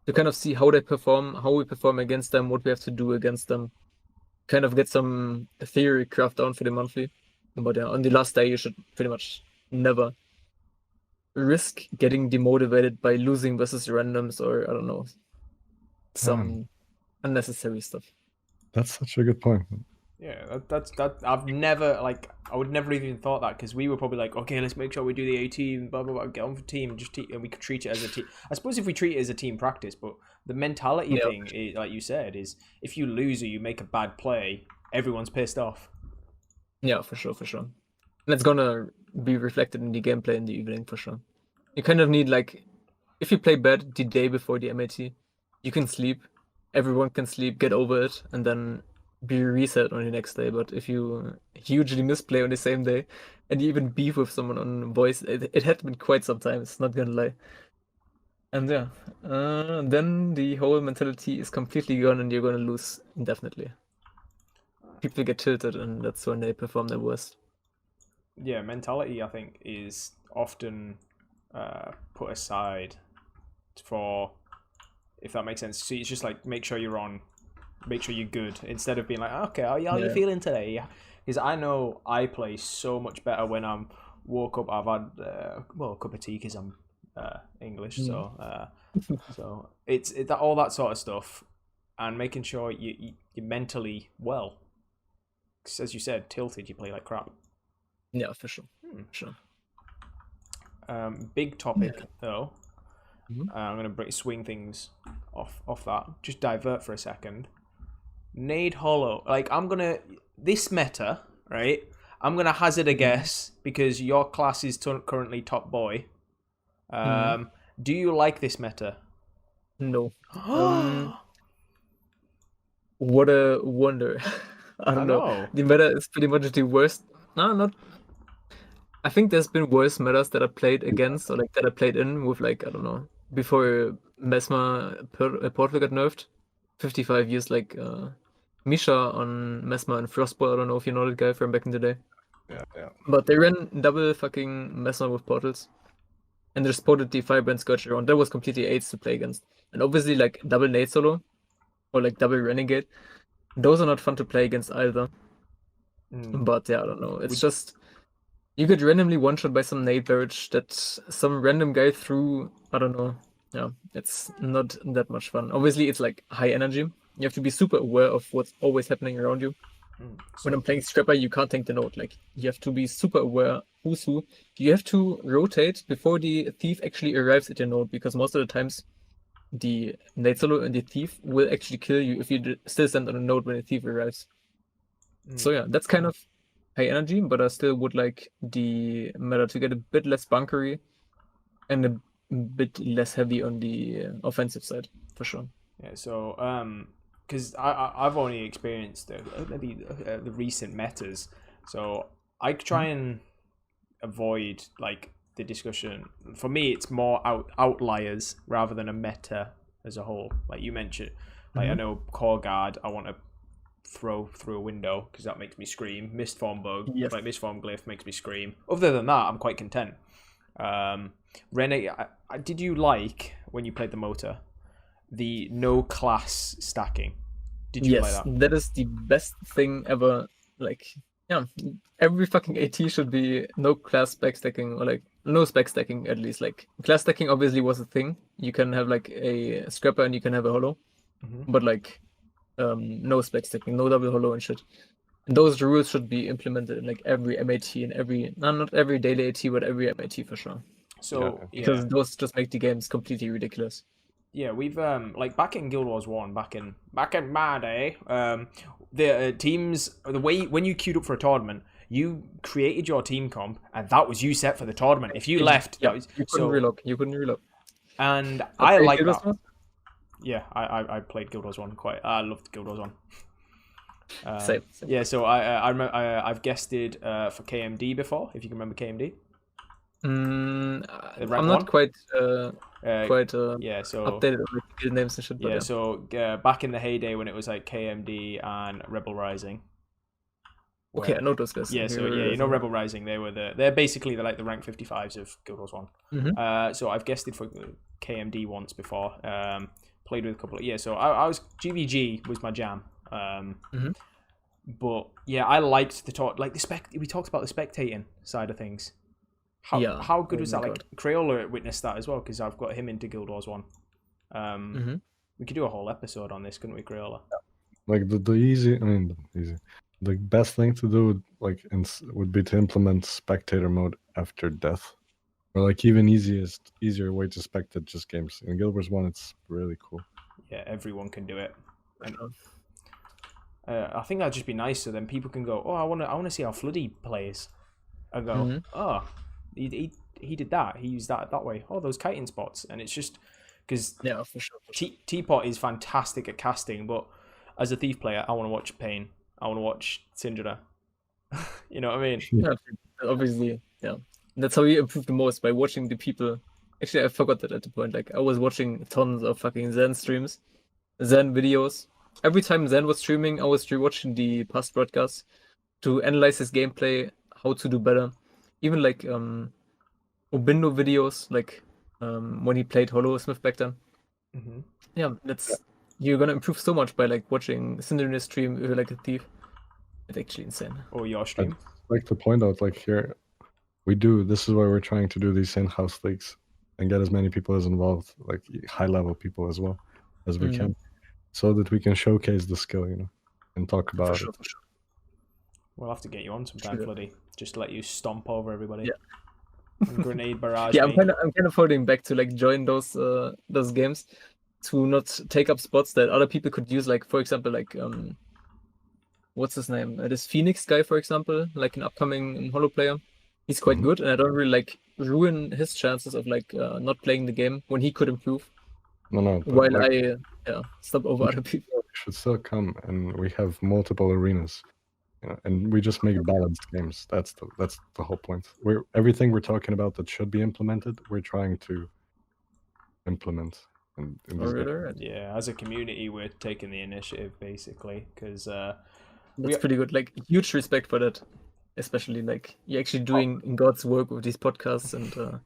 To kind of see how they perform, how we perform against them, what we have to do against them. kind of get some theory craft down for the monthly. But yeah, on the last day, you should pretty much never risk getting demotivated by losing versus randoms or I don't know, some unnecessary stuff. That's such a good point. Yeah, that's I've never I would never even thought that, because we were probably like, okay, let's make sure we do the 18, blah blah blah, get on for team, and we could treat it as a team. I suppose if we treat it as a team practice, but the mentality thing, like you said, is if you lose or you make a bad play, everyone's pissed off. Yeah, for sure. And it's gonna be reflected in the gameplay in the evening for sure. You kind of need if you play bad the day before the MAT, you can sleep, everyone can sleep, get over it, and then be reset on the next day. But if you hugely misplay on the same day and you even beef with someone on voice, it had been quite some time, it's not gonna lie. And yeah, then the whole mentality is completely gone and you're gonna lose indefinitely. People get tilted and that's when they perform their worst. Yeah, mentality, I think, is often put aside for, if that makes sense. So it's just like, make sure you're good, instead of being like, okay, how are you feeling today? Because I know I play so much better when I'm woke up, I've had a cup of tea because I'm English, so it's all that sort of stuff, and making sure you're mentally well. Because as you said, tilted, you play like crap. Yeah, for sure. Sure. Big topic though. I'm gonna swing things off that. Just divert for a second. Nade Hollow. This meta, right? I'm gonna hazard a guess, because your class is currently top boy. Do you like this meta? No. What a wonder. I don't know. The meta is pretty much the worst. No, not. I think there's been worse metas that I played against, or that I played in with, I don't know, before Mesmer Portal got nerfed. 55 years, Misha on Mesmer and Frostball. I don't know if you know that guy from back in the day. Yeah. But they ran double fucking Mesmer with portals. And they spotted the Firebrand Scourge around. That was completely AIDS to play against. And obviously, double Nade Solo, or double Renegade, those are not fun to play against either. But yeah, I don't know. It's just, you get randomly one-shot by some nade barrage that some random guy threw. I don't know. Yeah, it's not that much fun. Obviously, it's high energy. You have to be super aware of what's always happening around you. When I'm playing Scrapper, you can't tank the node. You have to be super aware who's who. You have to rotate before the thief actually arrives at your node, because most of the times the Nade Solo and the thief will actually kill you if you still stand on a node when the thief arrives. So yeah, that's kind of high energy, but I still would like the meta to get a bit less bunkery and a bit less heavy on the offensive side, for sure. Yeah, so because I've only experienced maybe the recent metas, so I try and avoid the discussion. For me, it's more outliers rather than a meta as a whole. Like you mentioned, I know Core Guard, I want to throw through a window because that makes me scream. Mistform Bug, Mistform Glyph makes me scream. Other than that, I'm quite content. Renegade, did you like, when you played the motor, the no class stacking? Did you like that? That is the best thing ever. Every fucking AT should be no class spec stacking, or no spec stacking at least. Class stacking obviously was a thing. You can have a scrapper and you can have a holo, but no spec stacking, no double holo and shit. And those rules should be implemented in every MAT and not every daily AT, but every MAT for sure. So because those just make the games completely ridiculous. Yeah, we've back in Guild Wars 1, back in my day, the teams, the way when you queued up for a tournament, you created your team comp, and that was you set for the tournament. If you left, you couldn't reload. You couldn't reload. And I like that. Yeah, I played Guild Wars 1 I loved Guild Wars 1. Same. Yeah, so I remember I've guested for KMD before, if you can remember KMD. I'm not quite so updated on the names and shit. Yeah, so back in the heyday when it was KMD and Rebel Rising. Okay, I know those guys. Yeah, so you know Rebel Rising, they're basically the rank 55s of Guild Wars 1. So I've guested for KMD once before. Played with a couple of so I was GVG was my jam. But yeah, I liked the talk. Like we talked about the spectating side of things. How good was that? my Like Crayola witnessed that as well because I've got him into Guild Wars 1. We could do a whole episode on this, couldn't we, Crayola? Like the easy, the best thing to do would be to implement spectator mode after death, or like even easier way to spectate just games. In Guild Wars 1, it's really cool. Yeah, everyone can do it. And, I think that'd just be nice, so then people can go, oh, I want to see how Floody plays, and go, oh, he did that. He used that way. Oh, those kiting spots, and it's just because for sure. Teapot is fantastic at casting, but as a thief player, I want to watch Pain. I want to watch Syndra. You know what I mean? Yeah, obviously, yeah. That's how you improve the most, by watching the people. Actually, I forgot that at the point. Like, I was watching tons of fucking Zen streams, Zen videos. Every time Zen was streaming, I was rewatching the past broadcasts to analyze his gameplay, how to do better. Even like Obindo videos, like when he played Hollow-Smith back then. Yeah, you're gonna improve so much by like watching Syndra stream if you're like a thief. It's actually insane. Or your stream. I'd like to point out, like here, this is why we're trying to do these in-house leagues and get as many people as involved, like high-level people as well as we can, so that we can showcase the skill, and talk about it. For sure. We'll have to get you on sometime, Floody. Just to let you stomp over everybody. Yeah. And grenade barrage. Yeah, I'm kind of holding back to like join those games, to not take up spots that other people could use. Like, for example, like what's his name? This Phoenix guy, for example, like an upcoming Hollow player. He's quite good, and I don't really like ruin his chances of like not playing the game when he could improve. No. While like, I stop over other people. Should still come, and we have multiple arenas, and we just make balanced games. That's the whole point. Everything we're talking about that should be implemented, we're trying to implement. Yeah, as a community, we're taking the initiative basically, because that's pretty good. Like, huge respect for that, especially like you're actually doing God's work with these podcasts and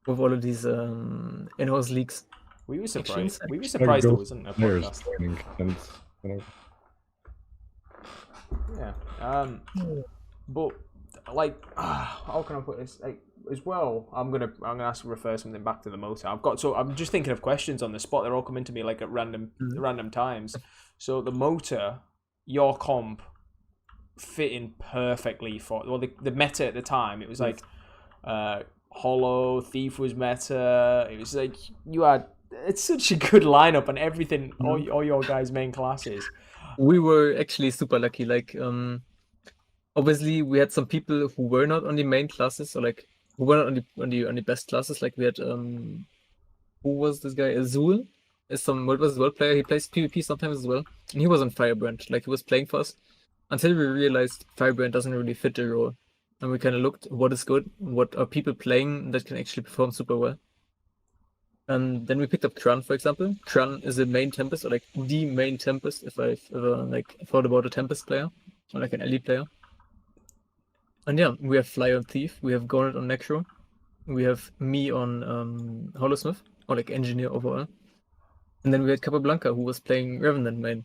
with all of these in-house leagues. We were surprised. There wasn't a podcast. Yeah. But like, how can I put this? Like, as well, I'm gonna ask to refer something back to the motor. I'm just thinking of questions on the spot. They're all coming to me like at random times. So the motor, your comp, fitting perfectly for the meta at the time. It was like Hollow, Thief was meta. It was like it's such a good lineup and everything. All your guys' main classes. We were actually super lucky. Like, obviously we had some people who were not on the main classes, or like who were not on the best classes. Like we had who was this guy? Azul is some world player. He plays PvP sometimes as well, and he was on Firebrand. Like, he was playing for us until we realized Firebrand doesn't really fit the role, and we kind of looked what is good, what are people playing that can actually perform super well. And then we picked up Krun, for example. Krun is a main Tempest, or like the main Tempest, if I've ever like thought about a Tempest player, or like an elite player. And yeah, we have Fly on Thief, we have Gornet on Necro, we have me on Hollow-Smith, or like Engineer overall. And then we had Capablanca, who was playing Revenant main.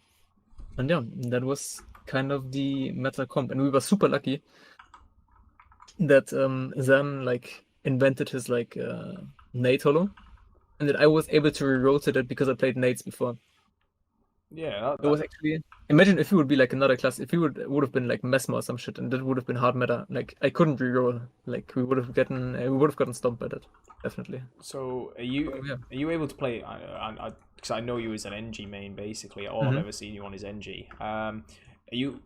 And yeah, that was kind of the meta comp. And we were super lucky that Zam like invented his like Nate Hollow, and that I was able to re-rotate it because I played Nates before. Yeah, it was actually. Imagine if it would be like another class. If it would have been like Mesmer or some shit, and that would have been hard meta. Like, I couldn't re-roll. Like, we would have gotten stomped by that, definitely. So are you able to play? Because I know you as an NG main basically. All I've ever seen you on is NG. Do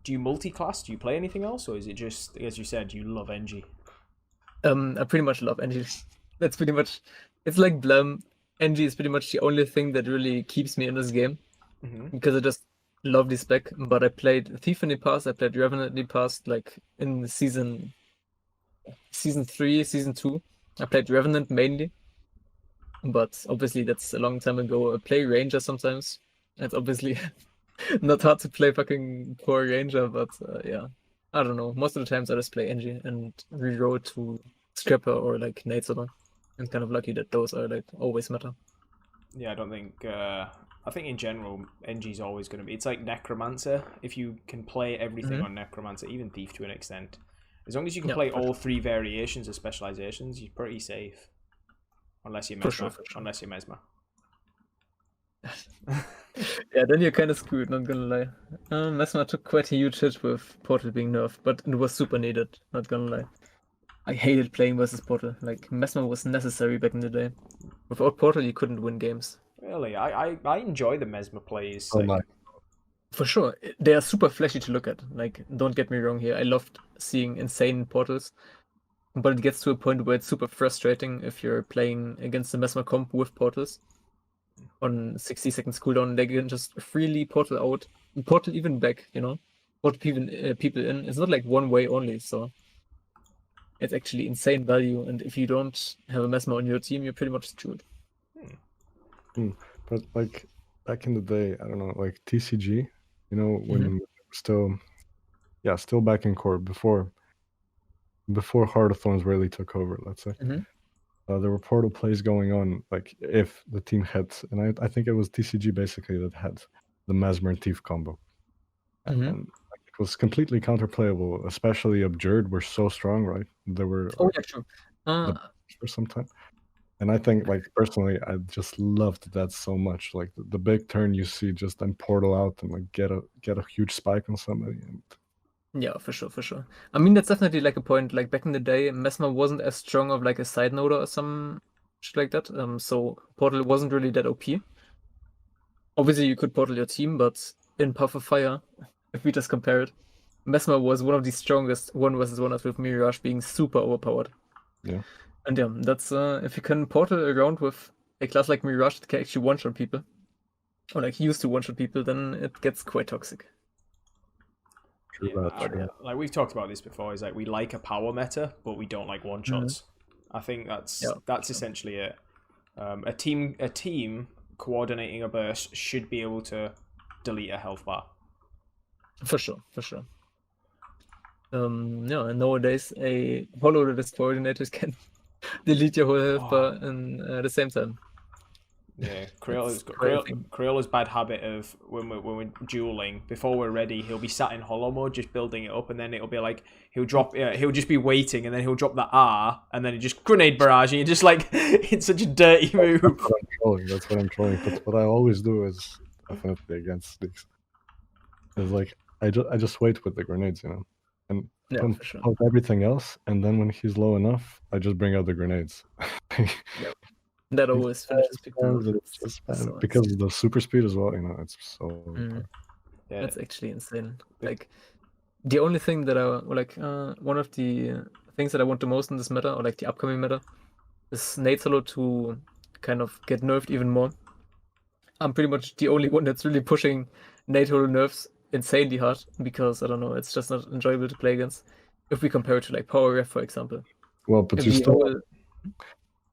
you multi-class? Do you play anything else, or is it just, as you said, you love NG? I pretty much love NG. That's pretty much. It's like Blum. NG is pretty much the only thing that really keeps me in this game, because I just love the spec. But I played Thief in the past, I played Revenant in the past, like in season 3, season 2. I played Revenant mainly, but obviously that's a long time ago. I play Ranger sometimes. It's obviously not hard to play fucking poor Ranger, but yeah, I don't know. Most of the times I just play NG and reroll to Scrapper or like Nate Soda. I'm kind of lucky that those are like always meta. Yeah, I don't think I think in general, NG's always going to be. It's like Necromancer. If you can play everything on Necromancer, even Thief to an extent, as long as you can play all 3 variations of specializations, you're pretty safe. Unless you're Mesmer. For sure. Unless you're Mesmer. Yeah, then you're kind of screwed, not gonna lie. Mesmer took quite a huge hit with Portal being nerfed, but it was super needed, not gonna lie. I hated playing versus Portal. Like, Mesmer was necessary back in the day. Without Portal, you couldn't win games. Really? I enjoy the Mesmer plays. Oh my. For sure. They are super flashy to look at. Like, don't get me wrong here. I loved seeing insane Portals. But it gets to a point where it's super frustrating if you're playing against the Mesmer comp with Portals. On 60 seconds cooldown, they can just freely Portal out. Portal even back, you know? Portal people in. It's not like one way only, so... It's actually insane value, and if you don't have a Mesmer on your team, you're pretty much screwed. But like back in the day, I don't know, like TCG, you know, when still back in core before Heart of Thorns really took over, let's say. There were Portal plays going on, like if the team had, and I think it was TCG basically that had the Mesmer and Thief combo, and it was completely counterplayable. Especially Abjured were so strong, right? There were True. For some time. And I think, like, personally, I just loved that so much. Like, the big turn you see, just then Portal out and, like, get a huge spike on somebody. And... Yeah, for sure. I mean, that's definitely, like, a point. Like, back in the day, Mesmer wasn't as strong of, like, a side noder or some shit like that. So Portal wasn't really that OP. Obviously, you could Portal your team, but in Path of Fire, if we just compare it, Mesmer was one of the strongest 1v1 with Mirage being super overpowered. Yeah. And yeah, that's if you can Portal around with a class like Mirage that can actually one-shot people, or like used to one-shot people, then it gets quite toxic. True. Like we've talked about this before, is like we like a power meta, but we don't like one-shots. I think that's essentially it. A team coordinating a burst should be able to delete a health bar. For sure. And nowadays a hollow that is coordinated can delete your whole health bar in the same time. Yeah, Crayola's bad habit of when we're dueling, before we're ready, he'll be sat in hollow mode just building it up, and then it'll be like he'll just be waiting, and then he'll drop the R, and then he just grenade barrage, and you're just like, it's such a dirty move. That's what I'm trolling. But what I always do is definitely against these. Is like I just wait with the grenades, you know, and pump everything else, and then when he's low enough, I just bring out the grenades. That always finishes people. Because of the super speed as well, you know, it's so... Yeah. That's actually insane. Like, the only thing that one of the things that I want the most in this meta, or like the upcoming meta, is Nate Solo to kind of get nerfed even more. I'm pretty much the only one that's really pushing Nate Solo nerfs insanely hard, because, I don't know, it's just not enjoyable to play against, if we compare it to like Power Ref, for example. Well, but you still...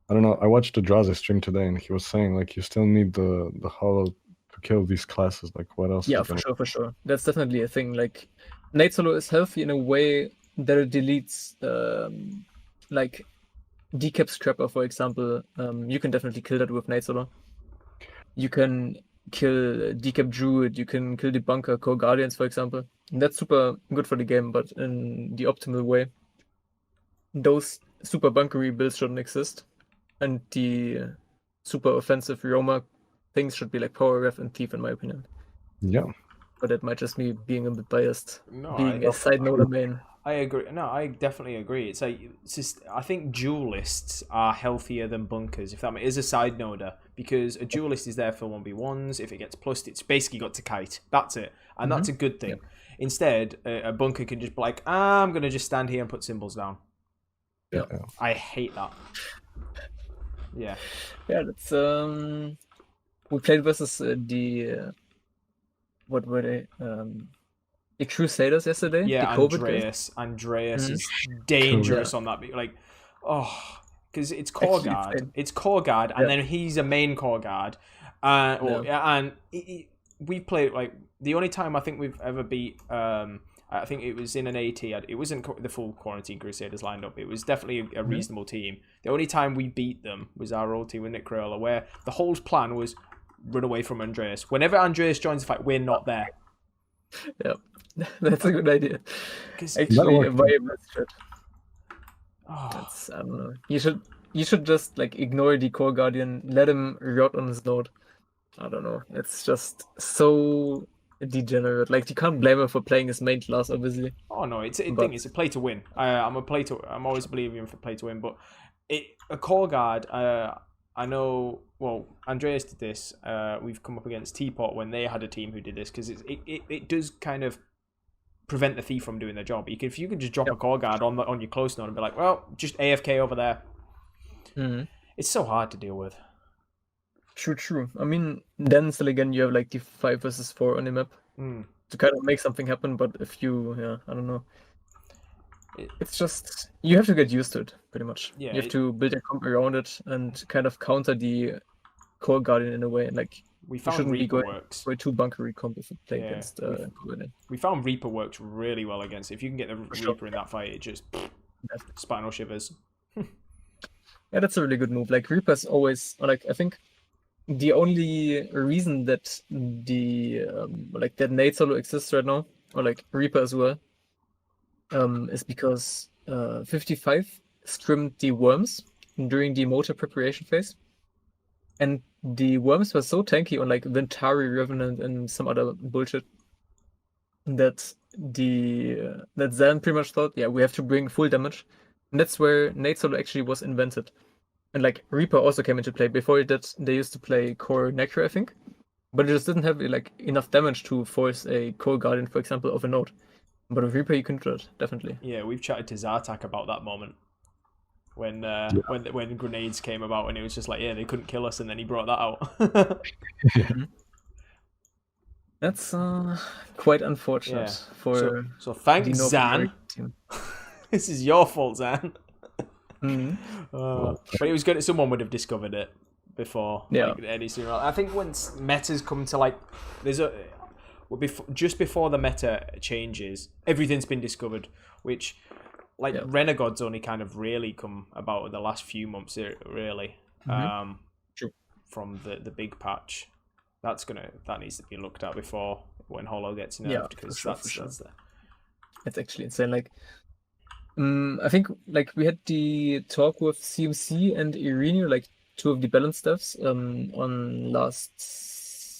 I don't know, I watched the Draze stream today, and he was saying, like, you still need the hollow to kill these classes. Like, what else? Yeah, for sure. That's definitely a thing. Like, Nate Solo is healthy in a way that it deletes, like, Decap Scrapper, for example. You can definitely kill that with Nate Solo. You can kill Decap Druid, you can kill Debunker, Core Guardians, for example. And that's super good for the game, but in the optimal way. Those super bunkery builds shouldn't exist. And the super offensive Roma things should be like Power Ref and Thief, in my opinion. Yeah. But that might just me being a bit biased. No, being a side note main. I agree. No, I definitely agree. It's just I think duelists are healthier than bunkers, if that is a side noder, because a duelist is there for 1v1s. If it gets plussed, it's basically got to kite. That's it. And that's a good thing. Yeah. Instead, a bunker can just be like, I'm going to just stand here and put symbols down. Yeah. I hate that. Yeah, that's we played versus the what were they? The Crusaders yesterday. Yeah, Andreas is dangerous on that. Like, because it's core guard. It's core guard, and then he's a main core guard. And we played like the only time I think we've ever beat. I think it was in an AT. It wasn't the full Quarantine Crusaders lined up. It was definitely a reasonable team. The only time we beat them was our old team with Nick Crayola, where the whole plan was run away from Andreas. Whenever Andreas joins the fight, we're not there. Yeah, that's a good idea. 'Cause- Actually, a viable strat. Oh, That's, I don't know. You should just like ignore the core guardian, let him rot on his node. I don't know. It's just so degenerate. Like you can't blame him for playing his main class, obviously. oh no, it's a But- thing. It's a play to win. I'm always believing for play to win. But a core guard. I know. Well, Andreas did this. We've come up against Teapot when they had a team who did this because it does kind of prevent the thief from doing their job. If you can just drop a core guard on your close node and be like, well, just AFK over there. Mm-hmm. It's so hard to deal with. True. I mean, then still again, you have like the 5 versus 4 on the map to kind of make something happen. But if you, I don't know. It's just you have to get used to it, pretty much. Yeah, you have to build your comp around it and kind of counter the core guardian in a way. And like We you found shouldn't be Reaper going works. for a too bunkery comp if you play Yeah, against core guardian. We found Reaper works really well against it. If you can get the sure. Reaper in that fight, it just spinal shivers. Yeah, that's a really good move. Like Reaper's always like I think the only reason that the like that Nate solo exists right now, or like Reaper as well, is because 55 scrimmed the worms during the motor preparation phase, and the worms were so tanky on like Ventari, Revenant, and some other bullshit that that Zan pretty much thought, yeah, we have to bring full damage, and that's where Nate solo actually was invented. And like Reaper also came into play. Before that, they used to play core Necro, I think, but it just didn't have like enough damage to force a core guardian, for example, of a node. But with Reaper, you can do it, definitely. Yeah, we've chatted to Zartak about that moment when when grenades came about, and it was just like, yeah, they couldn't kill us, and then he brought that out. That's quite unfortunate for so thanks, the North Zan. American team. This is your fault, Zan. Mhm. But it was good. Someone would have discovered it before. Yeah. Like, any sooner. I think once metas come to like, just before the meta changes, everything's been discovered. Which, like, Renegode's only kind of really come about in the last few months. Really, True. From the big patch, that needs to be looked at before when Holo gets nerfed, because that's It's actually insane. Like, I think like we had the talk with CMC and Irene, like two of the balance staffs, on last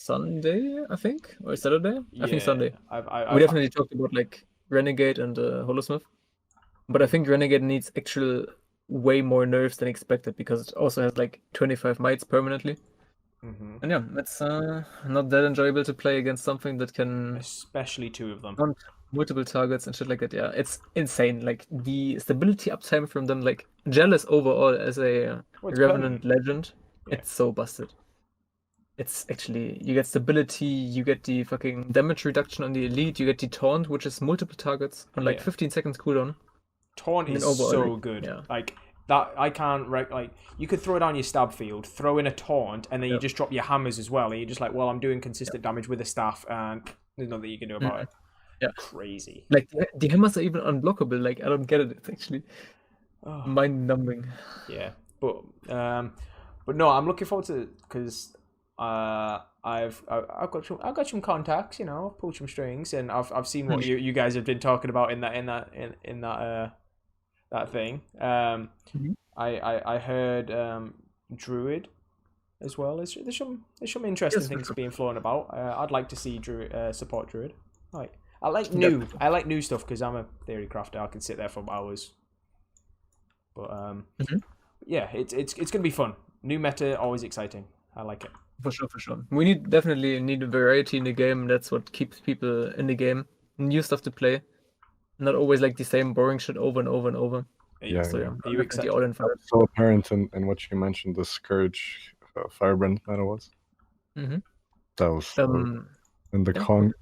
Sunday, I think, or Saturday. I think Sunday. We definitely talked about like Renegade and Holosmith, but I think Renegade needs actual way more nerfs than expected because it also has like 25 mites permanently. And yeah, it's not that enjoyable to play against something that can, especially two of them, hunt multiple targets and shit like that. Yeah, it's insane. Like the stability uptime from them, like Jealous overall as a Revenant legend, it's so busted. It's actually, you get stability, you get the fucking damage reduction on the elite, you get the taunt, which is multiple targets on like 15 seconds cooldown. Taunt is so good. Yeah. Like that, I can't like. You could throw down your stab field, throw in a taunt, and then you just drop your hammers as well, and you're just like, well, I'm doing consistent damage with a staff, and there's nothing you can do about it. Yeah, crazy. Like the hammers are even unblockable. Like I don't get it. It's actually mind-numbing. Yeah, but no, I'm looking forward to it because I've got some contacts. You know, I've pulled some strings, and I've seen what you guys have been talking about in that thing. I heard Druid as well. There's some interesting things being flown about. I'd like to see Druid support Druid. Like I like new stuff because I'm a theory crafter. I can sit there for hours. But yeah, it's gonna be fun. New meta, always exciting. I like it. For sure. We definitely need a variety in the game. That's what keeps people in the game. New stuff to play. Not always like the same boring shit over and over and over. Yeah. Are you excited? So apparent in what you mentioned, the Scourge Firebrand meta was. That was in the Kong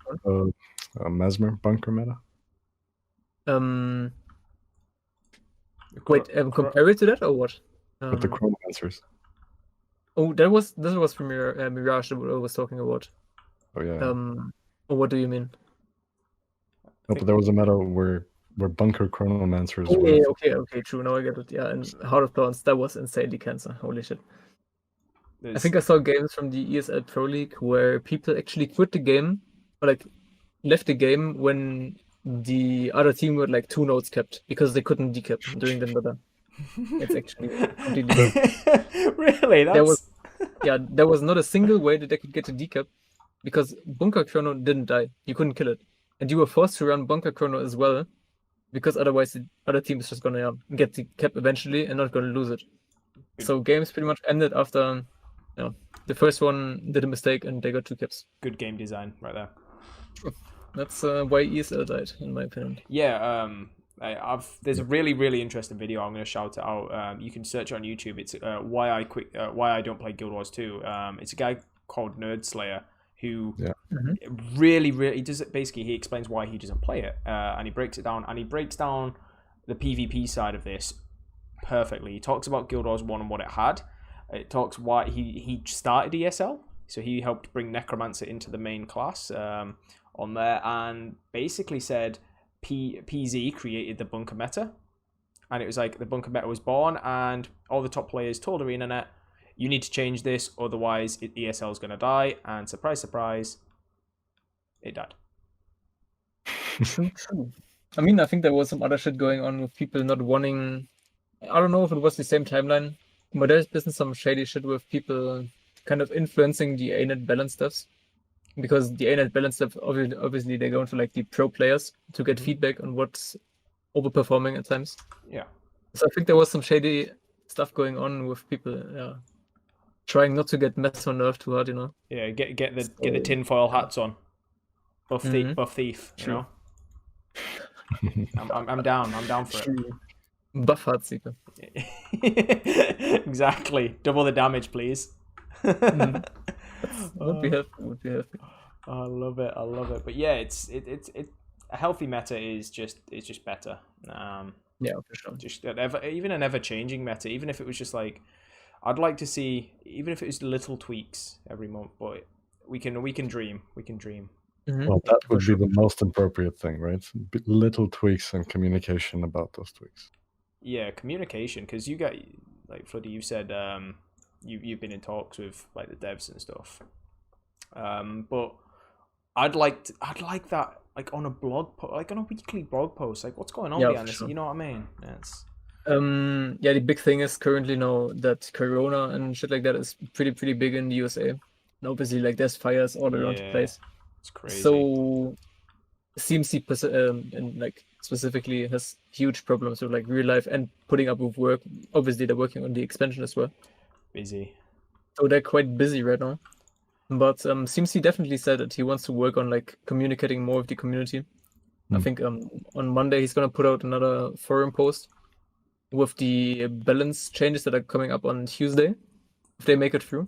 Mesmer bunker meta. Wait, compare it to that or what? With the Chromancers. Oh, this was from Mirage that I was talking about. Oh yeah. What do you mean? No, but there was a meta where bunker Chronomancers. Oh, yeah, okay, true. Now I get it. Yeah, and Heart of Thorns, that was insanely cancer. Holy shit. I think I saw games from the ESL Pro League where people actually quit the game, or like left the game when the other team were like 2 nodes kept because they couldn't decap during the meta. It's actually completely really. there was not a single way that they could get a decap because Bunker Chrono didn't die. You couldn't kill it, and you were forced to run Bunker Chrono as well because otherwise the other team is just gonna get the cap eventually and not gonna lose it. So games pretty much ended after the first one did a mistake and they got 2 caps. Good game design right there. That's why ESL died, in my opinion. Yeah, there's a really, really interesting video. I'm going to shout it out. You can search it on YouTube. It's why I don't play Guild Wars 2. It's a guy called Nerd Slayer who really, he does it. Basically, he explains why he doesn't play it, and he breaks it down. And he breaks down the PvP side of this perfectly. He talks about Guild Wars 1 and what it had. It talks why he started ESL, so he helped bring Necromancer into the main class on there, and basically said PZ created the bunker meta, and it was like the bunker meta was born, and all the top players told ArenaNet, you need to change this, otherwise ESL is going to die, and surprise, surprise, it died. True. I mean, I think there was some other shit going on with people not wanting. I don't know if it was the same timeline, but there's been some shady shit with people kind of influencing the ANET balance stuffs. Because the ANET balance stuff, obviously they're going to like the pro players to get feedback on what's overperforming at times. Yeah. So I think there was some shady stuff going on with people trying not to get Meta nerfed too hard, Yeah, get the tinfoil hats on. Buff thief, you know. I'm down. I'm down for it. Buff hard seeker. Exactly. Double the damage, please. Would be happy. I love it. But yeah, it's a healthy meta is just better. Yeah, for sure. Just even an ever changing meta, even if it was just like, I'd like to see, even if it was little tweaks every month, but we can dream. Well, that would be the most appropriate thing, right? Little tweaks and communication about those tweaks. Yeah, communication, because you got, like Floody, you said you've been in talks with like the devs and stuff, but I'd like that like on a like on a weekly blog post, like what's going on behind this, you know what I mean? It's the big thing is currently now that Corona and shit like that is pretty big in the USA, and obviously like there's fires all around the place. It's crazy. So CMC and like specifically has huge problems with like real life and putting up with work. Obviously they're working on the expansion as well. Busy. So they're quite busy right now. But CMC definitely said that he wants to work on like communicating more with the community. I think on Monday he's gonna put out another forum post with the balance changes that are coming up on Tuesday, if they make it through.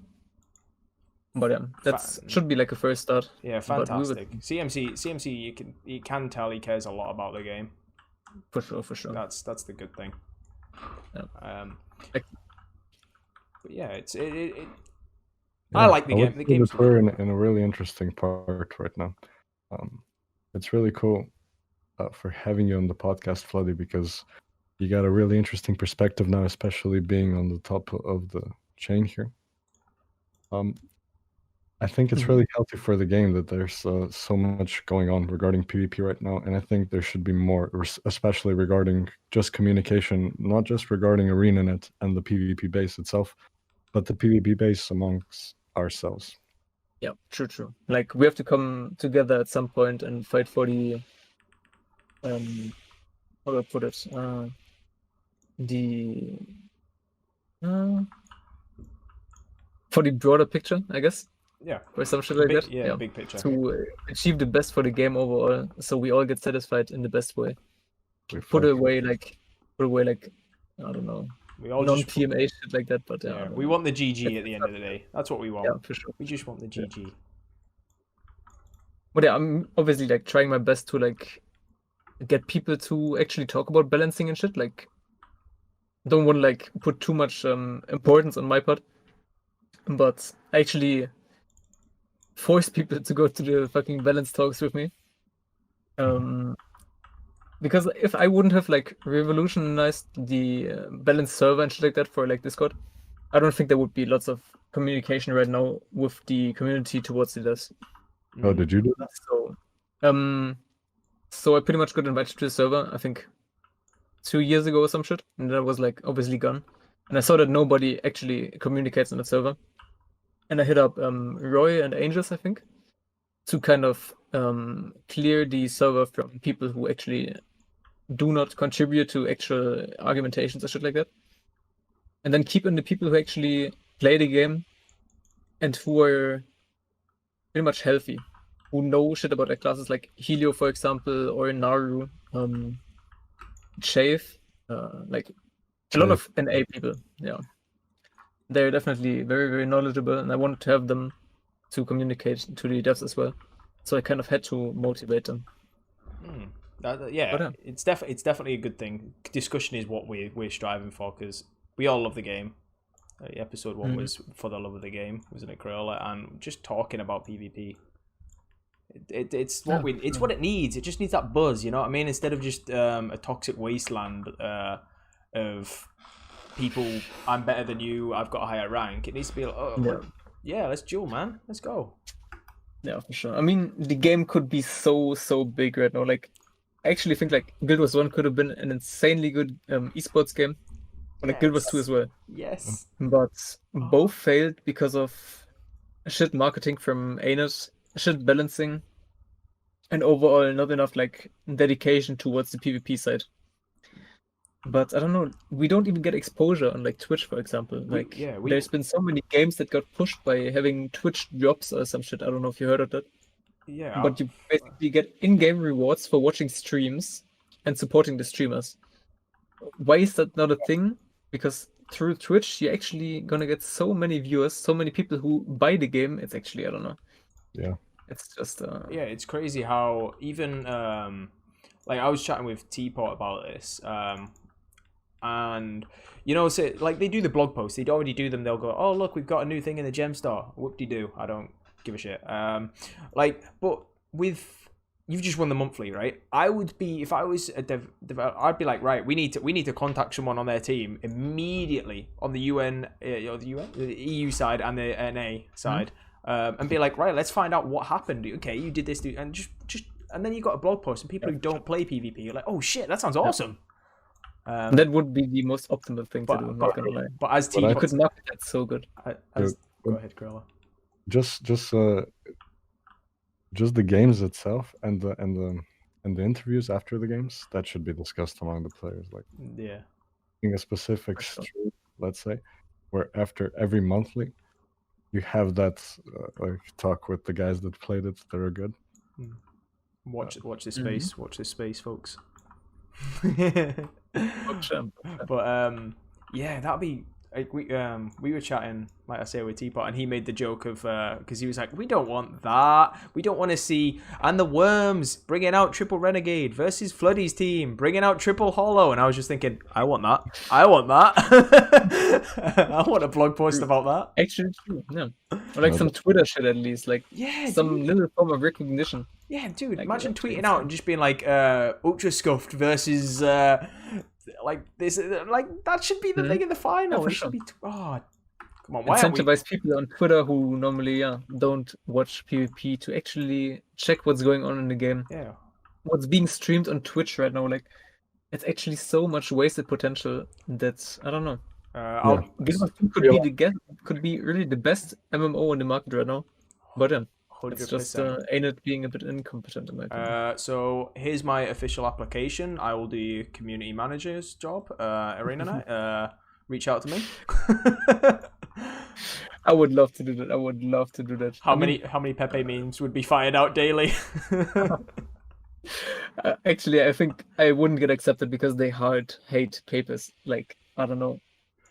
But yeah, that should be like a first start. Yeah, fantastic. CMC, you can tell he cares a lot about the game. For sure. That's the good thing. Yeah. But yeah, I like the game. The game's we're in a really interesting part right now. It's really cool for having you on the podcast, Floody, because you got a really interesting perspective now, especially being on the top of the chain here. I think it's really healthy for the game that there's so much going on regarding PvP right now, and I think there should be more, especially regarding just communication, not just regarding ArenaNet and the PvP base itself, but the PvP base amongst ourselves. Yeah, true. Like we have to come together at some point and fight for the how do I put it? For the broader picture, I guess. Yeah. Or some shit like that. Yeah, big picture. To achieve the best for the game overall, so we all get satisfied in the best way. Put away like I don't know, non-PMA shit like that, but yeah. We want the GG at the end of the day. That's what we want. Yeah, for sure. We just want the GG. Yeah. But yeah, I'm obviously like trying my best to like get people to actually talk about balancing and shit. Like, don't want to like put too much importance on my part, but actually force people to go to the fucking balance talks with me. Because if I wouldn't have like revolutionized the balance server and shit like that for like Discord, I don't think there would be lots of communication right now with the community towards the devs. Oh, did you do that? So I pretty much got invited to the server, I think 2 years ago or some shit, and then I was like obviously gone. And I saw that nobody actually communicates on the server. And I hit up Roy and Angels, I think, to kind of clear the server from people who actually do not contribute to actual argumentations or shit like that. And then keep in the people who actually play the game and who are pretty much healthy, who know shit about their classes, like Helio, for example, or Naru, Shave, like a lot of NA people. Yeah, they're definitely very, very knowledgeable, and I wanted to have them to communicate to the devs as well. So I kind of had to motivate them. It's definitely a good thing. Discussion is what we're striving for, because we all love the game. Episode 1 was for the love of the game, wasn't it, Corolla? And just talking about PvP. It's what it needs. It just needs that buzz, you know what I mean? Instead of just a toxic wasteland of people, I'm better than you, I've got a higher rank. It needs to be like, let's duel, man. Let's go. Yeah, for sure. I mean, the game could be so big right now. Like, I actually think like Guild Wars 1 could have been an insanely good esports game. Like Guild Wars 2 as well. Yes. But both failed because of shit marketing from ArenaLabs, shit balancing, and overall not enough like dedication towards the PvP side. But I don't know, we don't even get exposure on like Twitch, for example. Like there's been so many games that got pushed by having Twitch drops or some shit. I don't know if you heard of that. Yeah. But you basically get in-game rewards for watching streams and supporting the streamers. Why is that not a thing? Because through Twitch, you're actually gonna get so many viewers, so many people who buy the game. It's actually, I don't know. Yeah. It's just it's crazy how even like I was chatting with Teapot about this, and you know, so like they do the blog posts, they'd already do them. They'll go, oh look, we've got a new thing in the gem store. Whoop-de-doo. I don't give a shit. But with you've just won the monthly, right? I would be, if I was a dev, I'd be like, right, we need to contact someone on their team immediately on the the EU side and the NA side, and be like, right, let's find out what happened. Okay, you did this, and just and then you got a blog post, and people who don't play PvP, you're like, oh shit, that sounds awesome. That would be the most optimal thing to do. Not gonna lie. But as team, you could market that so good. Go ahead, Corolla. Just the games itself and the interviews after the games, that should be discussed among the players. Like in a specific stream, let's say, where after every monthly, you have that like talk with the guys that played it that are good. Watch this space. Watch this space, folks. But that'd be like we were chatting, like I say, with Teapot, and he made the joke of because he was like, we don't want that, we don't want to see, and the Worms bringing out Triple Renegade versus Floody's team bringing out Triple Hollow, and I was just thinking, I want that. I want a blog post about that. Actually true. Or like some Twitter shit at least, like some little form of recognition. Yeah, dude, like, imagine tweeting out and just being like Ultra Scuffed versus like this, like that should be the thing in the final. It should be come on, why incentivize people on Twitter who normally don't watch PvP to actually check what's going on in the game. Yeah, what's being streamed on Twitch right now, like it's actually so much wasted potential that I don't know. Guild Wars 2 could be really the best MMO in the market right now, but 100%. It's just ain't it being a bit incompetent in my opinion. So here's my official application. I will do community manager's job. ArenaNet, reach out to me. I would love to do that. How many Pepe memes would be fired out daily? Actually, I think I wouldn't get accepted because they hard hate papers. Like, I don't know.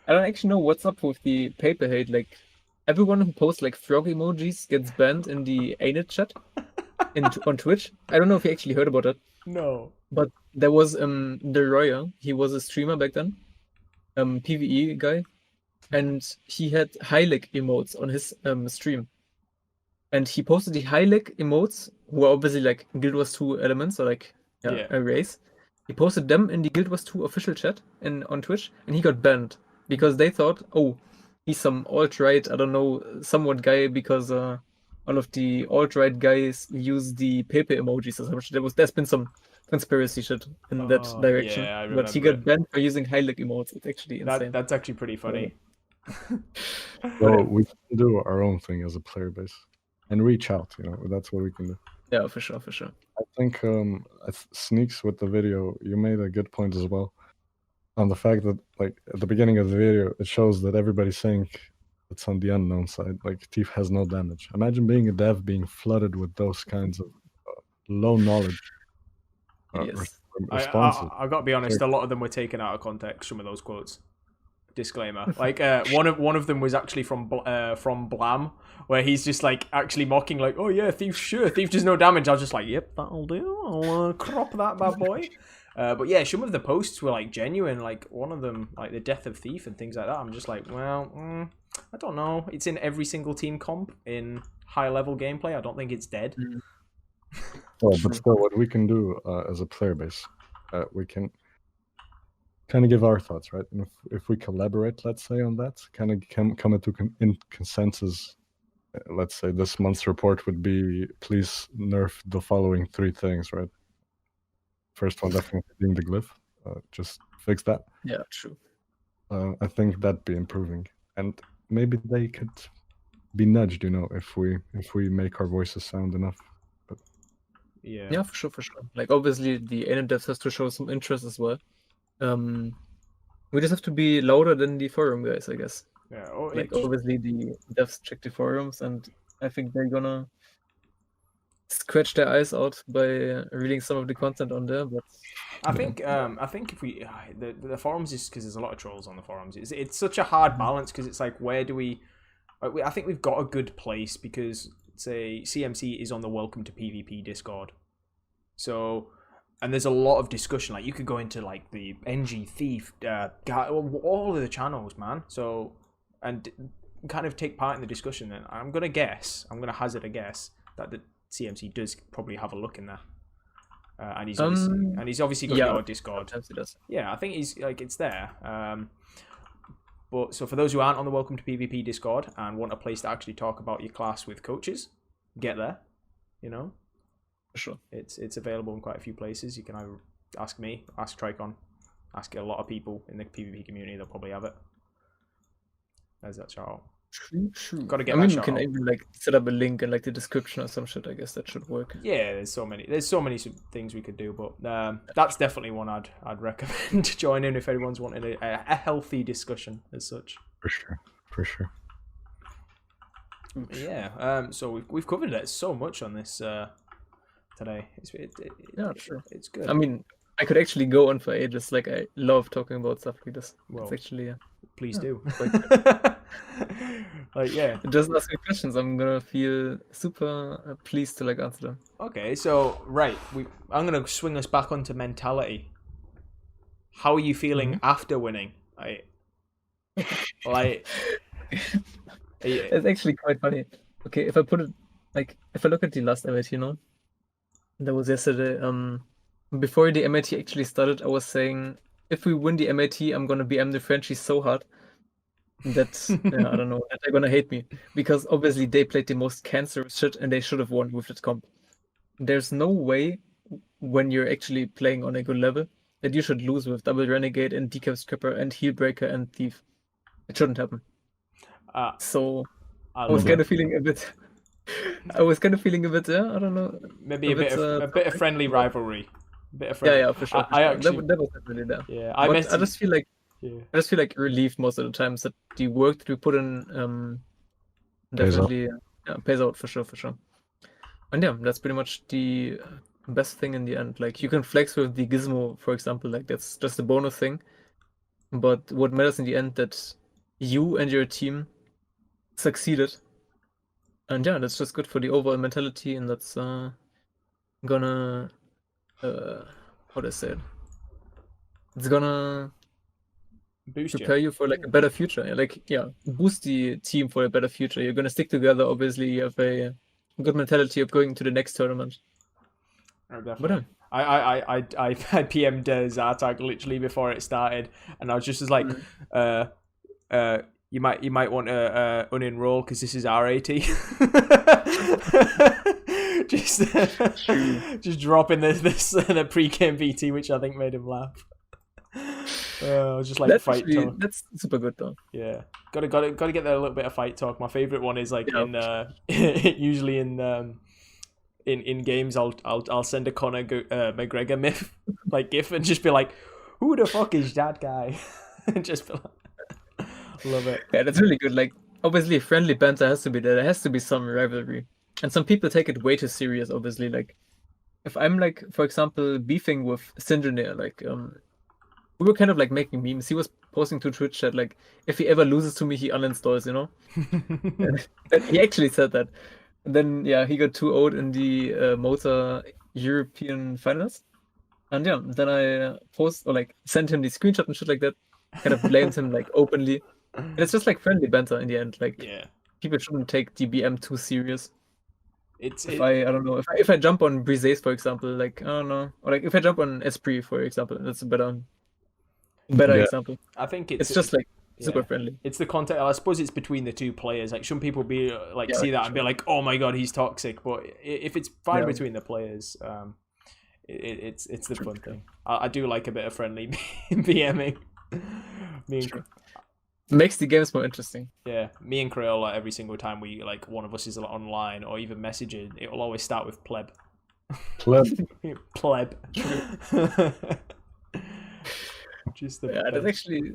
I don't actually know what's up with the paper hate. Like, everyone who posts like frog emojis gets banned in the ANET chat on Twitch. I don't know if you actually heard about that. No. But there was the Royer. He was a streamer back then, PvE guy, and he had Heilig emotes on his stream. And he posted the Heilig emotes, who are obviously like Guild Wars 2 elements or like a race. He posted them in the Guild Wars 2 official chat on Twitch, and he got banned because they thought, oh, he's some alt-right, I don't know, somewhat guy, because all of the alt-right guys use the Pepe emojis or something. There's been some conspiracy shit in that direction. Yeah, I but he remember got banned for using Heilig emotes. It's actually insane. That's actually pretty funny. So we can do our own thing as a player base and reach out. That's what we can do. Yeah, for sure. I think Sneaks with the video, you made a good point as well on the fact that, like, at the beginning of the video, it shows that everybody's saying it's on the unknown side. Like, Thief has no damage. Imagine being a dev being flooded with those kinds of low knowledge Yes. responses. I got to be honest, a lot of them were taken out of context. Some of those quotes. Disclaimer. Like one of them was actually from Blam, where he's just like actually mocking, like, oh yeah, Thief does no damage. I was just like, yep, that'll do. I'll crop that bad boy. But yeah, some of the posts were like genuine. Like one of them, like the death of Thief and things like that. I'm just like, well, I don't know. It's in every single team comp in high level gameplay. I don't think it's dead. Well, but still, what we can do as a player base, we can kind of give our thoughts, right? And if we collaborate, let's say, on that, kind of come into consensus. Let's say this month's report would be, please nerf the following 3 things, right? First one definitely being the glyph. Just fix that. Yeah, true. I think that'd be improving, and maybe they could be nudged, if we make our voices sound enough. But yeah, for sure. Like obviously the ArenaLabs has to show some interest as well. We just have to be louder than the forum guys, I guess. Yeah. Obviously the devs check the forums, and I think they're gonna scratch their eyes out by reading some of the content on there. But I think if we the forums is because there's a lot of trolls on the forums. It's such a hard balance because it's like, where do we? I think we've got a good place because say CMC is on the Welcome to PvP Discord, so. And there's a lot of discussion. Like you could go into like the NG Thief, all of the channels, man. So, and kind of take part in the discussion. And I'm gonna hazard a guess that the CMC does probably have a look in there. And he's obviously got your Discord. Yeah, I think he's like it's there. But so for those who aren't on the Welcome to PvP Discord and want a place to actually talk about your class with coaches, get there. For sure. It's available in quite a few places. You can either ask me, ask Tricon, ask a lot of people in the PvP community. They'll probably have it. There's that shout out. True. Got to get. You can even like set up a link in like the description or some shit. I guess that should work. Yeah, there's so many things we could do, but that's definitely one I'd recommend joining if anyone's wanting a healthy discussion as such. For sure. Yeah. So we've covered it so much on this. Today. Sure. It's good. I mean, I could actually go on for ages. Like, I love talking about stuff like this. Well, it's actually, please do. Just ask me questions. I'm gonna feel super pleased to like answer them. Okay, so I'm gonna swing us back onto mentality. How are you feeling after winning? It's actually quite funny. Okay, if I look at the last MAT, that was yesterday. Before the MAT actually started, I was saying, if we win the MAT, I'm gonna BM the Frenchies so hard that I don't know, that they're gonna hate me, because obviously they played the most cancerous shit and they should have won with that comp. There's no way when you're actually playing on a good level that you should lose with double renegade and decap stripper and heel breaker and thief. It shouldn't happen. So I was kind of feeling a bit. I don't know. Maybe a bit of friendly rivalry. Yeah, for sure. That was definitely there. Yeah, I just feel like relieved most of the times that the work that we put in definitely pays out for sure. And yeah, that's pretty much the best thing in the end. Like, you can flex with the gizmo, for example, like that's just a bonus thing. But what matters in the end, that you and your team succeeded. And yeah, that's just good for the overall mentality, and that's gonna how do I say it? It's gonna prepare you for like a better future. Boost the team for a better future. You're gonna stick together. Obviously, you have a good mentality of going to the next tournament. Definitely. I PM'd Zartak literally before it started, and I was just like, You might want to unenroll because this is RAT. just dropping the pre-game VT, which I think made him laugh. Just like That's fight talk. That's super good though. Yeah, gotta get there a little bit of fight talk. My favorite one is like in usually in games I'll send a Conor McGregor myth like gif and just be like, who the fuck is that guy? And just be like, love it. Yeah, that's really good. Like obviously friendly banter has to be there. There has to be some rivalry, and some people take it way too serious. Obviously, like if I'm like, for example, beefing with Syngeneer, like we were kind of like making memes. He was posting to Twitch that like if he ever loses to me, he uninstalls, you know. And he actually said that. And then yeah, he got 2-0 in the Motor European finals. And yeah, then I sent him the screenshot and shit like that. Kind of blamed him like openly. And it's just like friendly banter in the end. Like people shouldn't take the BM too serious. I don't know, if I jump on Briseis, for example, like I don't know, or like if I jump on Esprit, for example, that's a better example. I think it's just like super friendly. It's the context. I suppose it's between the two players. Like some people be like see that and be like, oh my god, he's toxic. But if it's fine between the players, it's the fun thing. I do like a bit of friendly BMing. Makes the games more interesting. Yeah, me and Crayola, every single time we like one of us is online or even messaging, it will always start with pleb. Pleb. Pleb. Just that's actually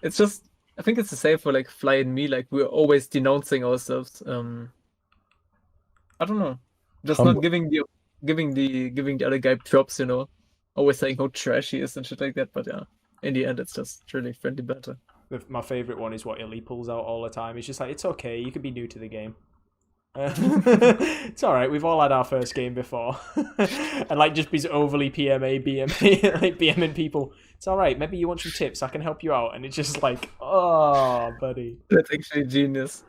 it's just I think it's the same for like Fly and me. Like we're always denouncing ourselves. I don't know, just not giving the other guy props. You know, always saying how trash he is and shit like that. But yeah, in the end, it's just really friendly banter. My favorite one is what Illy pulls out all the time. It's just like, it's okay, you could be new to the game. It's all right. We've all had our first game before, and like just be overly BMA, like BMing people. It's all right. Maybe you want some tips. I can help you out. And it's just like, oh, buddy. That's actually genius.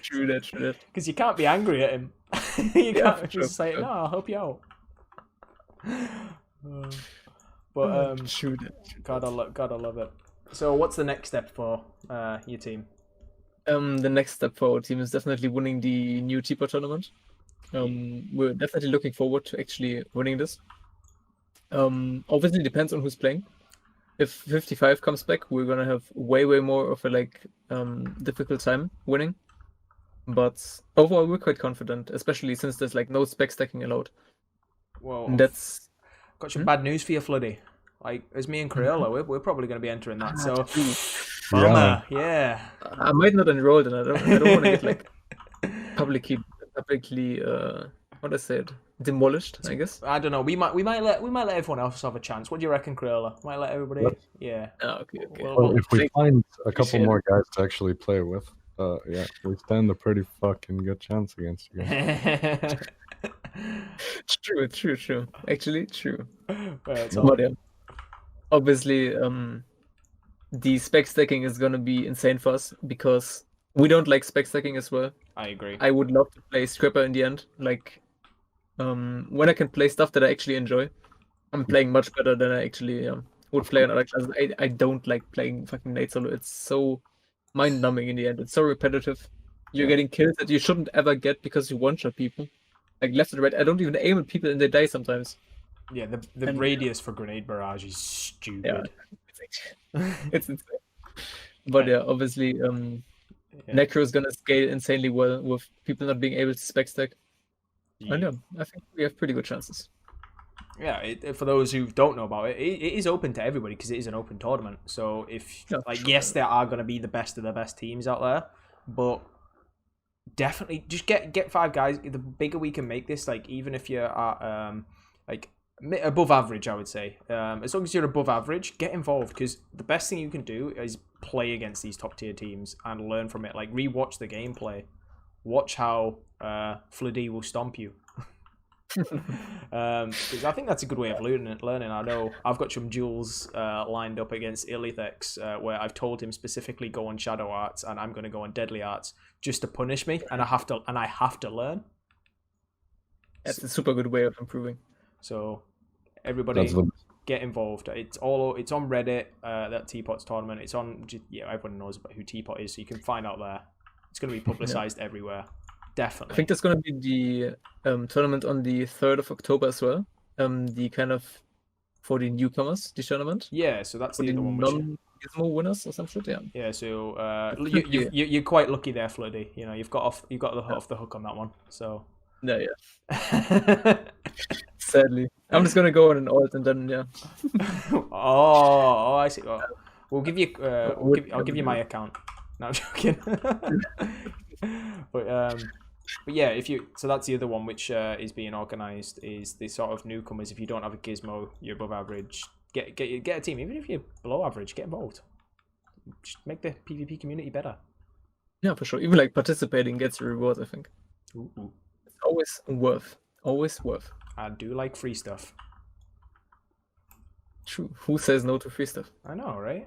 True that. Because you can't be angry at him. You can't just say, no, I'll help you out. But God, I love it. So, what's the next step for your team? The next step for our team is definitely winning the new TPO tournament. We're definitely looking forward to actually winning this. Obviously, depends on who's playing. If 55 comes back, we're gonna have way more of a difficult time winning. But overall, we're quite confident, especially since there's like no spec stacking allowed. Well, that's got some bad news for you, Floody. Like, as me and Crayola, we're probably going to be entering that. So, yeah. I might not enroll, and I don't want to get like publicly what I said, demolished. I guess. I don't know. We might let everyone else have a chance. What do you reckon, Crayola? Might let everybody? Yep. Yeah. Oh, okay. Well, if we find a couple more guys to actually play with, we stand a pretty fucking good chance against you guys. True. Actually, true. But obviously, the spec stacking is gonna be insane for us because we don't like spec stacking as well. I agree. I would love to play Scrapper in the end. Like, when I can play stuff that I actually enjoy, I'm playing much better than I actually would play on other classes. I don't like playing fucking Nate solo. It's so mind-numbing in the end. It's so repetitive. You're getting kills that you shouldn't ever get because you one-shot people. Like left and right. I don't even aim at people and they die sometimes. Yeah, the radius for grenade barrage is stupid. Yeah, it's insane. But yeah, obviously, Necro is gonna scale insanely well with people not being able to spec stack. I know. I think we have pretty good chances. Yeah, for those who don't know about it, it is open to everybody because it is an open tournament. So yes, there are going to be the best of the best teams out there, but definitely just get 5 guys. The bigger we can make this, like even if you're at above average, I would say. As long as you're above average, get involved because the best thing you can do is play against these top tier teams and learn from it. Like rewatch the gameplay, watch how Floody will stomp you. Because I think that's a good way of learning. I know I've got some duels lined up against Illithex where I've told him specifically go on Shadow Arts and I'm going to go on Deadly Arts just to punish me, and I have to learn. That's a super good way of improving. So everybody, get involved. It's on Reddit. That Teapot's tournament. It's on. Everyone knows about who Teapot is, so you can find out there. It's going to be publicized everywhere. Definitely. I think there's going to be the tournament on the 3rd of October as well. The kind of for the newcomers, the tournament. Yeah, so that's for the other one. Non-Gizmo winners or some shit. Yeah. Yeah. So you're quite lucky there, Floody. You know, you've got off the hook on that one. So. No, yeah. Sadly, I'm just gonna go on an alt and then yeah. oh, I see. Well, we'll give you. I'll give you my account. No, I'm joking. But yeah, so that's the other one which is being organised, is the sort of newcomers. If you don't have a gizmo, you're above average. Get a team. Even if you're below average, get involved. Just make the PvP community better. Yeah, for sure. Even like participating gets a reward, I think. Ooh. It's always worth. Always worth. I do like free stuff. True. Who says no to free stuff? I know, right?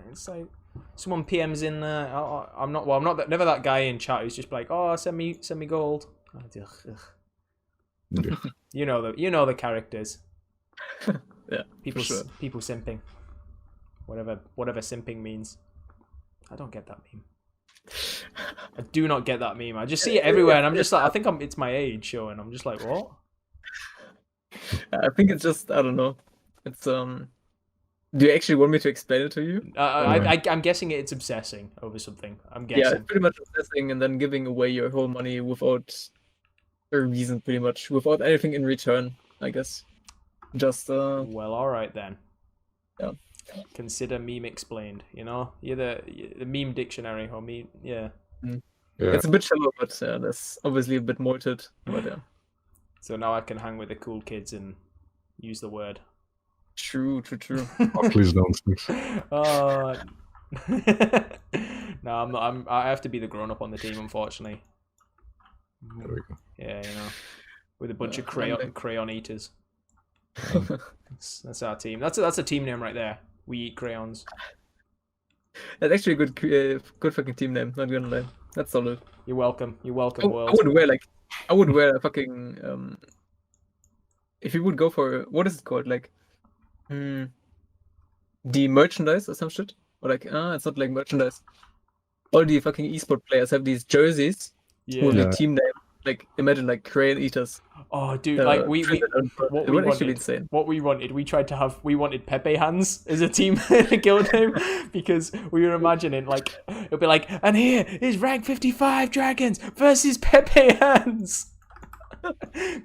It's like someone PMs in there. I'm not never that guy in chat who's just like, oh, send me gold. Oh, you know the characters. Yeah, people simping. Whatever simping means. I don't get that meme. I do not get that meme. I just see it everywhere, and I'm just like, I think it's my age showing. I'm just like, what? I think it's just, I don't know. It's Do you actually want me to explain it to you? I'm guessing it's obsessing over something. I'm guessing. Yeah, it's pretty much obsessing and then giving away your whole money without a reason, pretty much, without anything in return, I guess. Just Well, all right then. Yeah. Consider meme explained. You know, you're the meme dictionary or meme. Yeah. Yeah. It's a bit shallow, but that's obviously a bit more to it. But yeah. So now I can hang with the cool kids and use the word. True. Oh, please don't. No, I'm not. I have to be the grown up on the team, unfortunately. There we go. Yeah, you know, with a bunch of crayon eaters. That's our team. That's a team name right there. We eat crayons. That's actually a good fucking team name. Not gonna lie. That's solid. You're welcome. You're welcome, world. I would wear a fucking if you would go for, what is it called, like the merchandise or some shit, or like it's not like merchandise. All the fucking esport players have these jerseys with the team name. Like, imagine like crayon eaters. Oh, dude! Like what we wanted, insane. What we wanted, we wanted Pepe Hands as a team guild name, because we were imagining like it'd be like, and here is rank 55 dragons versus Pepe Hands.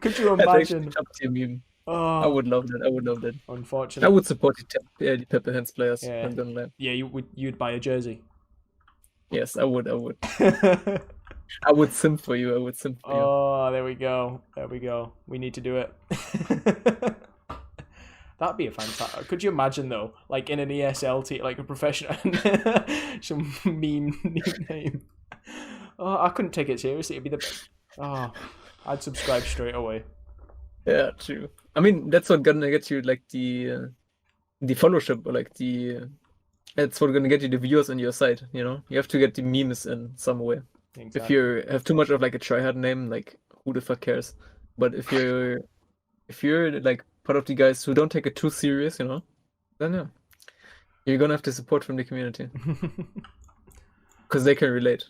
Could you imagine? Top tier meme. Oh, I would love that. Unfortunately, I would support the Pepe Hands players. Yeah. I'm gonna lie. Yeah, you'd buy a jersey. Yes, I would. I would simp for you. Oh, there we go. We need to do it. That'd be a fantastic. Could you imagine though, like in an ESL team, like a professional, some mean name? Oh, I couldn't take it seriously. It'd be I'd subscribe straight away. Yeah, true. I mean, that's what's gonna get you like the followership, or like that's what's gonna get you the viewers on your side. You know, you have to get the memes in some way. Exactly. If you have too much of like a tryhard name, like who the fuck cares? But if you're like part of the guys who don't take it too serious, you know, then yeah, you're gonna have the support from the community because they can relate.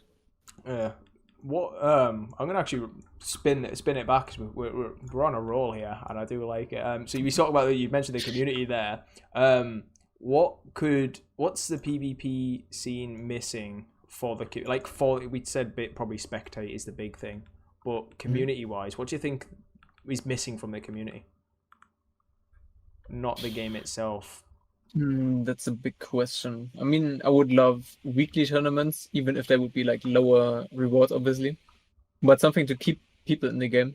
Yeah. What I'm gonna actually spin it back, because we're on a roll here, and I do like it. So you talk about you mentioned the community there. What's the PvP scene missing for we said probably spectate is the big thing, but community wise, what do you think is missing from the community? Not the game itself. That's a big question. I mean, I would love weekly tournaments, even if they would be like lower rewards, obviously, but something to keep people in the game,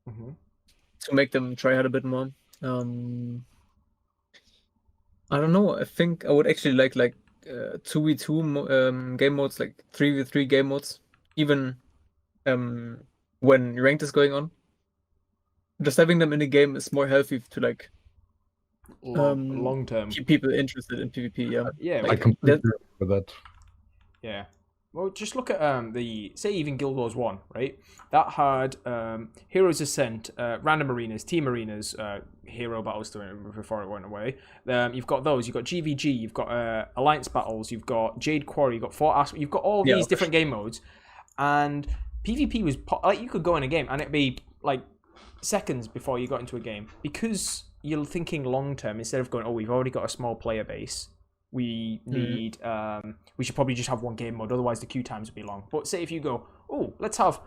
to make them try hard a bit more. I don't know. I think I would actually like 2v2 game modes, like 3v3 game modes, even when ranked is going on. Just having them in the game is more healthy to like long term keep people interested in PvP. Yeah, I completely agree with that. Yeah. Well, just look at say even Guild Wars 1, right? That had Heroes Ascent, random arenas, team arenas, hero battles before it went away. You've got those. You've got GVG. You've got Alliance battles. You've got Jade Quarry. You've got Fort Asp. You've got all these different game modes, and PvP was like you could go in a game and it'd be like seconds before you got into a game because you're thinking long term instead of going, oh, we've already got a small player base. We need we should probably just have one game mode, otherwise the queue times would be long. But say if you go, oh, let's have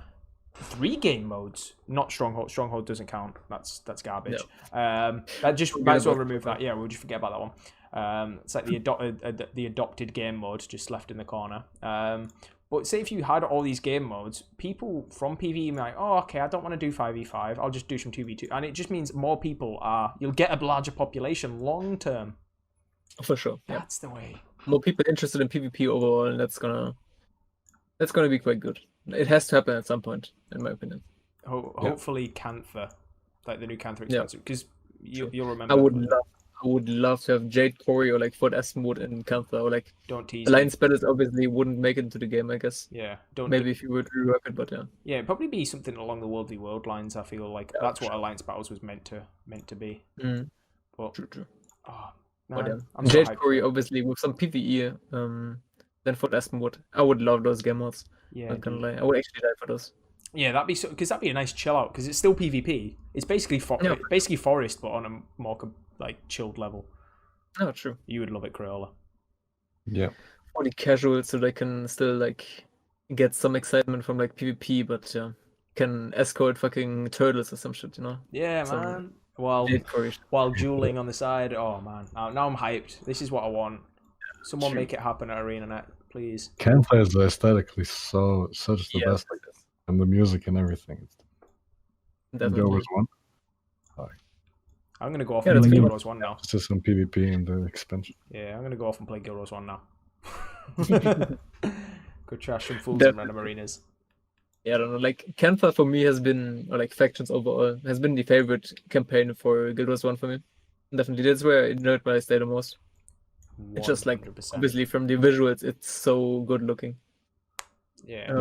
3 game modes, not Stronghold. Stronghold doesn't count. That's garbage. No. That just might as well remove that. Yeah, we'll just forget about that one. It's like the adopted game mode just left in the corner. But say if you had all these game modes, people from PvE might, oh, okay, I don't want to do 5v5. I'll just do some 2v2. And it just means more people you'll get a larger population long term. For sure. That's the way. More people interested in PvP overall, and that's gonna be quite good. It has to happen at some point, in my opinion. Hopefully, Cantha, like the new Cantha expansion, because you'll remember. I would love to have Jade Quarry or like Fort Asp mode in Cantha, or like don't tease. Alliance battles obviously wouldn't make it into the game, I guess. Yeah, maybe if you would rework it, but yeah. Yeah, it'd probably be something along the World v World lines. I feel like that's what Alliance battles was meant to be. But True. Oh, but man, yeah. Jade Quarry obviously with some PvE. Then Fort Asp mode. I would love those game modes. Yeah, not gonna lie. I would actually die for those. Yeah, that'd be a nice chill out because it's still PvP. It's basically forest, but on a more like chilled level. Oh, true. You would love it, Crayola. Yeah. Only casual, so they can still like get some excitement from like PvP, but can escort fucking turtles or some shit, you know? Yeah, man. While dueling on the side. Oh man, now I'm hyped. This is what I want. Someone make it happen at ArenaNet, please. Cantha is aesthetically such the best, and the music and everything. Definitely. There was one. I'm gonna go off and play Guild Wars 1 now. It's just some PvP in the expansion. Yeah, I'm gonna go off and play Guild Wars 1 now. Go trash some fools in random arenas. Yeah, I don't know. Like Cantha for me has been, or like Factions overall, has been the favorite campaign for Guild Wars 1 for me. Definitely, that's where I nerd where I stay the most. 100%. It's just like obviously from the visuals, it's so good looking. Yeah.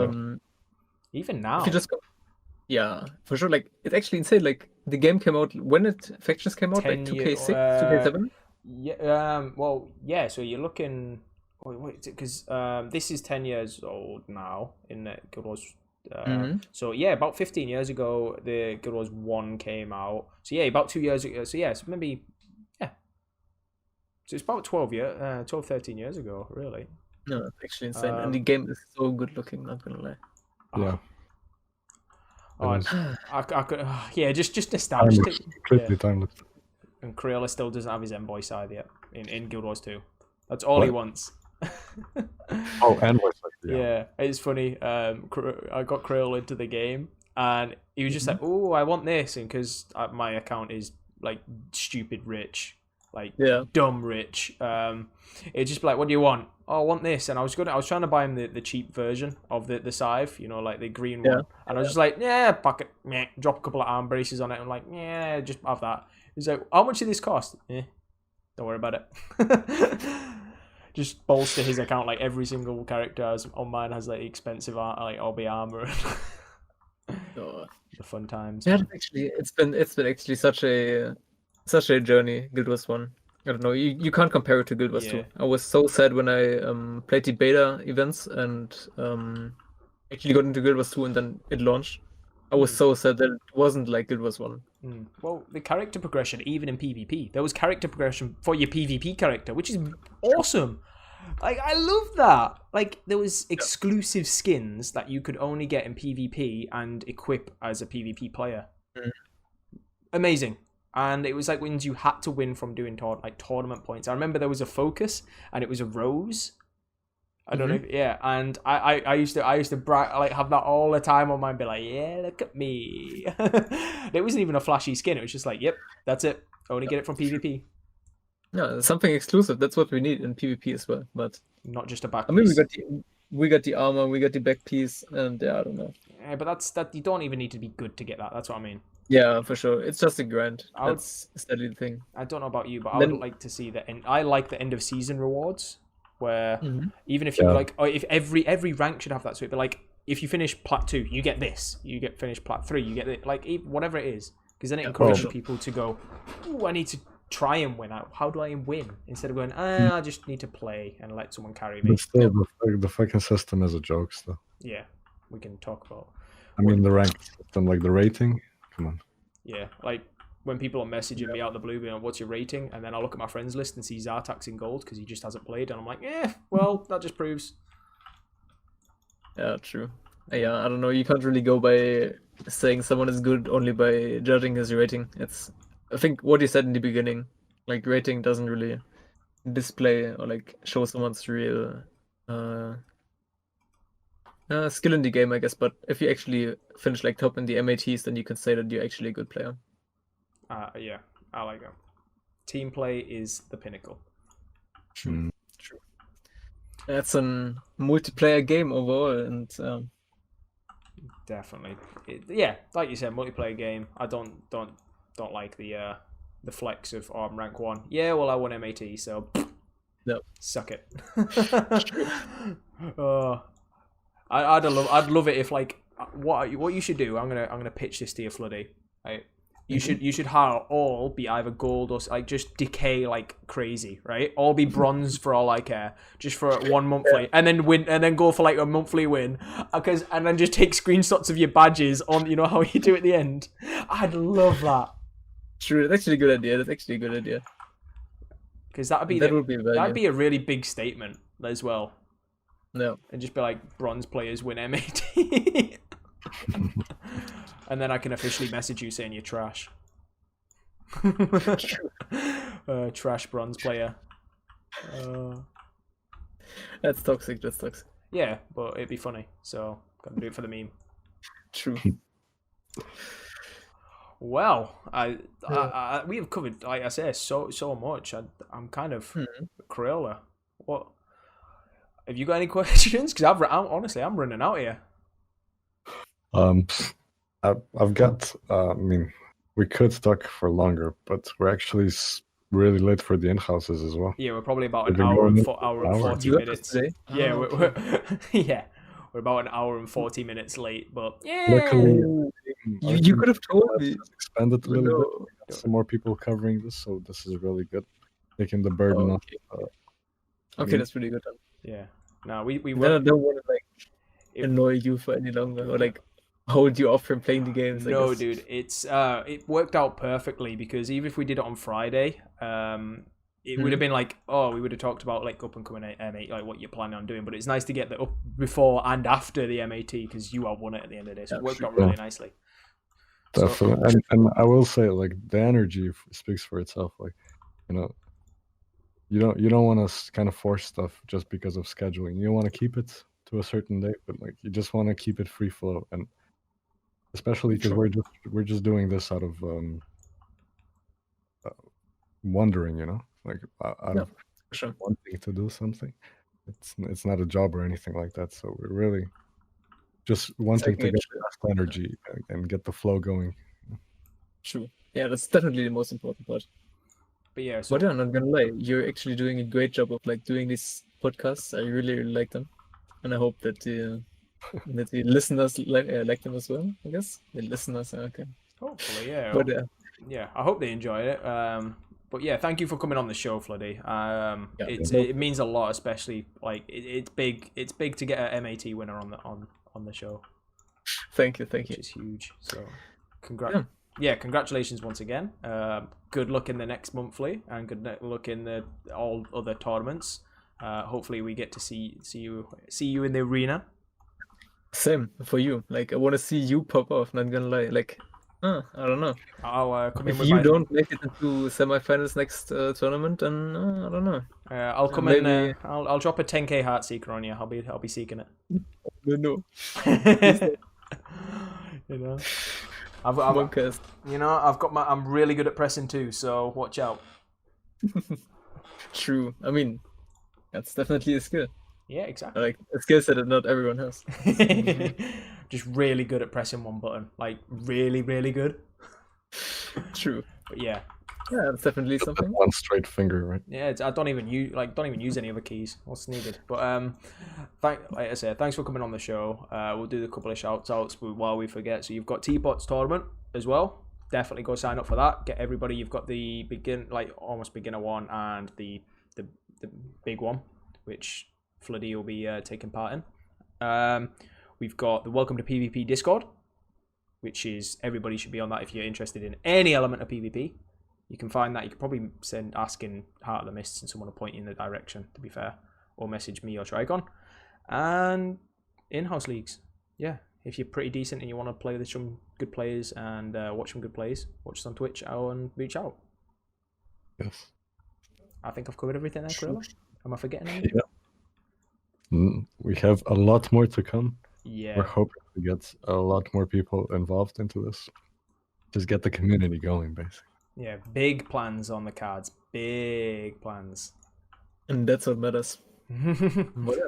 Even now. If you just go, yeah, for sure. Like it's actually insane. Like the game came out when Factions came out, like 2K6, 2K7. Yeah. Well, yeah. So you're looking. Wait, because this is 10 years old now in the Guild Wars. So yeah, about 15 years ago, the Guild Wars 1 came out. So yeah, about 2 years ago. So yeah, so maybe. So it's about 13 years ago, really. No, it's actually insane. And the game is so good looking, not gonna lie. Yeah. I could, just nostalgia. Completely timeless. And Crayola still doesn't have his Envoy side yet in Guild Wars 2. That's all he wants. Envoy side. Yeah, it's funny. I got Crayola into the game, and he was just like, "Oh, I want this," and because my account is like stupid rich. Like dumb rich. It's just like, what do you want? Oh, I want this, and I was trying to buy him the cheap version of the scythe, you know, like the green one. And I was just like, pack it, drop a couple of arm braces on it. I'm like, just have that. He's like, how much did this cost? Don't worry about it. Just bolster his account. Like every single character on mine has like expensive like obby armor. The fun times. Yeah, it's been actually such a journey, Guild Wars 1. I don't know, you can't compare it to Guild Wars 2. I was so sad when I played the beta events and actually got into Guild Wars 2 and then it launched. I was so sad that it wasn't like Guild Wars 1. Well, the character progression, even in PvP, there was character progression for your PvP character, which is awesome. Like, I love that. Like, there was exclusive skins that you could only get in PvP and equip as a PvP player. Amazing. And it was like wins you had to win from doing tournament points. I remember there was a focus and it was a rose. I don't know if, and I used to have that all the time on mine, be like, yeah, look at me. It wasn't even a flashy skin. It was just like, yep, that's it. Only get it from PvP. No, something exclusive. That's what we need in PvP as well. But not just a back piece. I mean, we got the armor, we got the back piece, and I don't know. Yeah, but that's you don't even need to be good to get that. That's what I mean. Yeah, for sure. It's just a grind. That's steady the thing. I don't know about you, but I would like to see the end. I like the end of season rewards, where even if you like, or if every rank should have that. So it'd be like, if you finish plat 2, you get this. You get finish plat 3, you get it. Like whatever it is, because then it encourages people to go, "Ooh, I need to try and win. How do I win?" Instead of going, I just need to play and let someone carry me. But still, the fucking system is a joke still. Yeah, we can talk about. I mean, the ranked system, like the rating. Come on. Yeah, like when people are messaging me out of the blue, being, "What's your rating?" and then I look at my friends list and see Zartak's in gold because he just hasn't played, and I'm like, well, that just proves. Yeah, true. Yeah, I don't know. You can't really go by saying someone is good only by judging his rating. I think what you said in the beginning, like rating doesn't really display or like show someone's real skill in the game, I guess. But if you actually finish like top in the MATs, then you can say that you're actually a good player. Yeah, I like that. Team play is the pinnacle. True. It's a multiplayer game overall, and definitely, yeah, like you said, multiplayer game. I don't like the flex of I'm rank 1. Yeah, well, I won MAT, so no, suck it. I'd love it if like what you should do. I'm gonna pitch this to you, Floody. Right? You should all be either gold or like just decay like crazy, right? All be bronze for all I care, just for 1 monthly, and then win, and then go for like a monthly win, and then just take screenshots of your badges on, you know how you do at the end. I'd love that. True, that's actually a good idea. Because that'd be a really big statement as well. No, and just be like bronze players win MAT. And then I can officially message you saying you're trash. Trash bronze player. That's toxic. Yeah, but it'd be funny, so gotta do it for the meme. True. Well, we have covered, like I say, so much. I'm kind of Crayola. What? Have you got any questions? Because honestly, I'm running out here. I've got. I mean, we could talk for longer, but we're actually really late for the in-houses as well. Yeah, we're probably about an hour and 40 minutes. Yeah, we're about an hour and 40 minutes late, but yeah. Luckily, you could have told me. Expanded a little bit. We got some more people covering this, so this is really good. Taking the burden off. Okay, that's pretty good. Yeah. No, we then I don't want to like annoy you for any longer or like hold you off from playing the games. No, dude, it worked out perfectly because even if we did it on Friday, it would have been like, we would have talked about like up and coming MAT, like what you're planning on doing. But it's nice to get the up before and after the MAT because you all won it at the end of the day. So it worked out really nicely. Definitely, and I will say like the energy speaks for itself. Like, you know. You don't want to kind of force stuff just because of scheduling. You want to keep it to a certain date, but like you just want to keep it free flow, and especially because we're just doing this out of wondering, you know, like out of wanting to do something. It's not a job or anything like that. So we're really just wanting to get the energy and get the flow going. True. Yeah, that's definitely the most important part. But yeah, but I'm not gonna lie, you're actually doing a great job of like doing these podcasts. I really like them, and I hope that the listeners like them as well. I guess the listeners, okay. Hopefully, yeah. But yeah, I hope they enjoyed it. But yeah, thank you for coming on the show, Floody. It means a lot, especially like it's big. It's big to get a MAT winner on the show. Thank you. Which is huge. So, congratulations once again. Good luck in the next monthly, and good luck in the all other tournaments. Hopefully, we get to see you in the arena. Same for you. Like I want to see you pop off. Not gonna lie. Like, I don't know. I'll come in. If you don't make it into semifinals next tournament, then I don't know. I'll come in. I'll drop a 10k Heartseeker on you. I'll be seeking it. No. You know. I've got I'm really good at pressing too, so watch out. True. I mean, that's definitely a skill. Yeah, exactly. Like a skill set that not everyone has. Just really good at pressing one button, like really, really good. True. But yeah, that's definitely something. One straight finger, right? Yeah, I don't even use any other keys. What's needed? But like I said, thanks for coming on the show. We'll do a couple of shout outs while we forget. So you've got Teapot's tournament as well. definitely go sign up for that. Get everybody. You've got the almost beginner one and the big one, which Floody will be taking part in. We've got the Welcome to PvP Discord, which is everybody should be on that if you're interested in any element of PvP. You can find that. You can probably ask in Heart of the Mists and someone will point you in the direction, to be fair, or message me or Trigon. And in-house leagues. Yeah, if you're pretty decent and you want to play with some good players and watch some good plays, watch us on Twitch and reach out. Yes. I think I've covered everything there, Gorilla. Am I forgetting anything? Yeah. We have a lot more to come. Yeah. We're hoping to get a lot more people involved into this. Just get the community going, basically. Yeah, big plans on the cards. Big plans. And that's what matters. But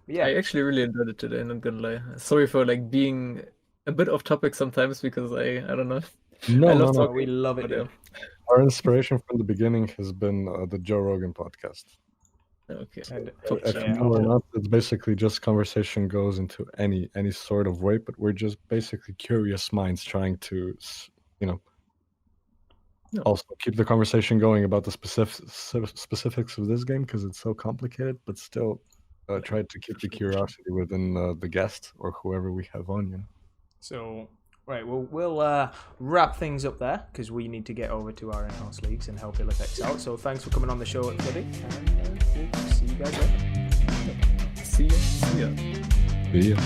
Yeah. I actually really enjoyed it today, not gonna lie. Sorry for being a bit off topic sometimes because I don't know. No. We love it. Dude. Our inspiration from the beginning has been the Joe Rogan podcast. Okay. It's basically just conversation goes into any sort of way, but we're just basically curious minds trying to, also keep the conversation going about the specifics of this game because it's so complicated, but still try to keep the curiosity within the guest or whoever we have on. So, right, we'll wrap things up there because we need to get over to our in-house leagues and help Illutex out. So thanks for coming on the show, Floody, and we'll see you guys later. See ya. See ya.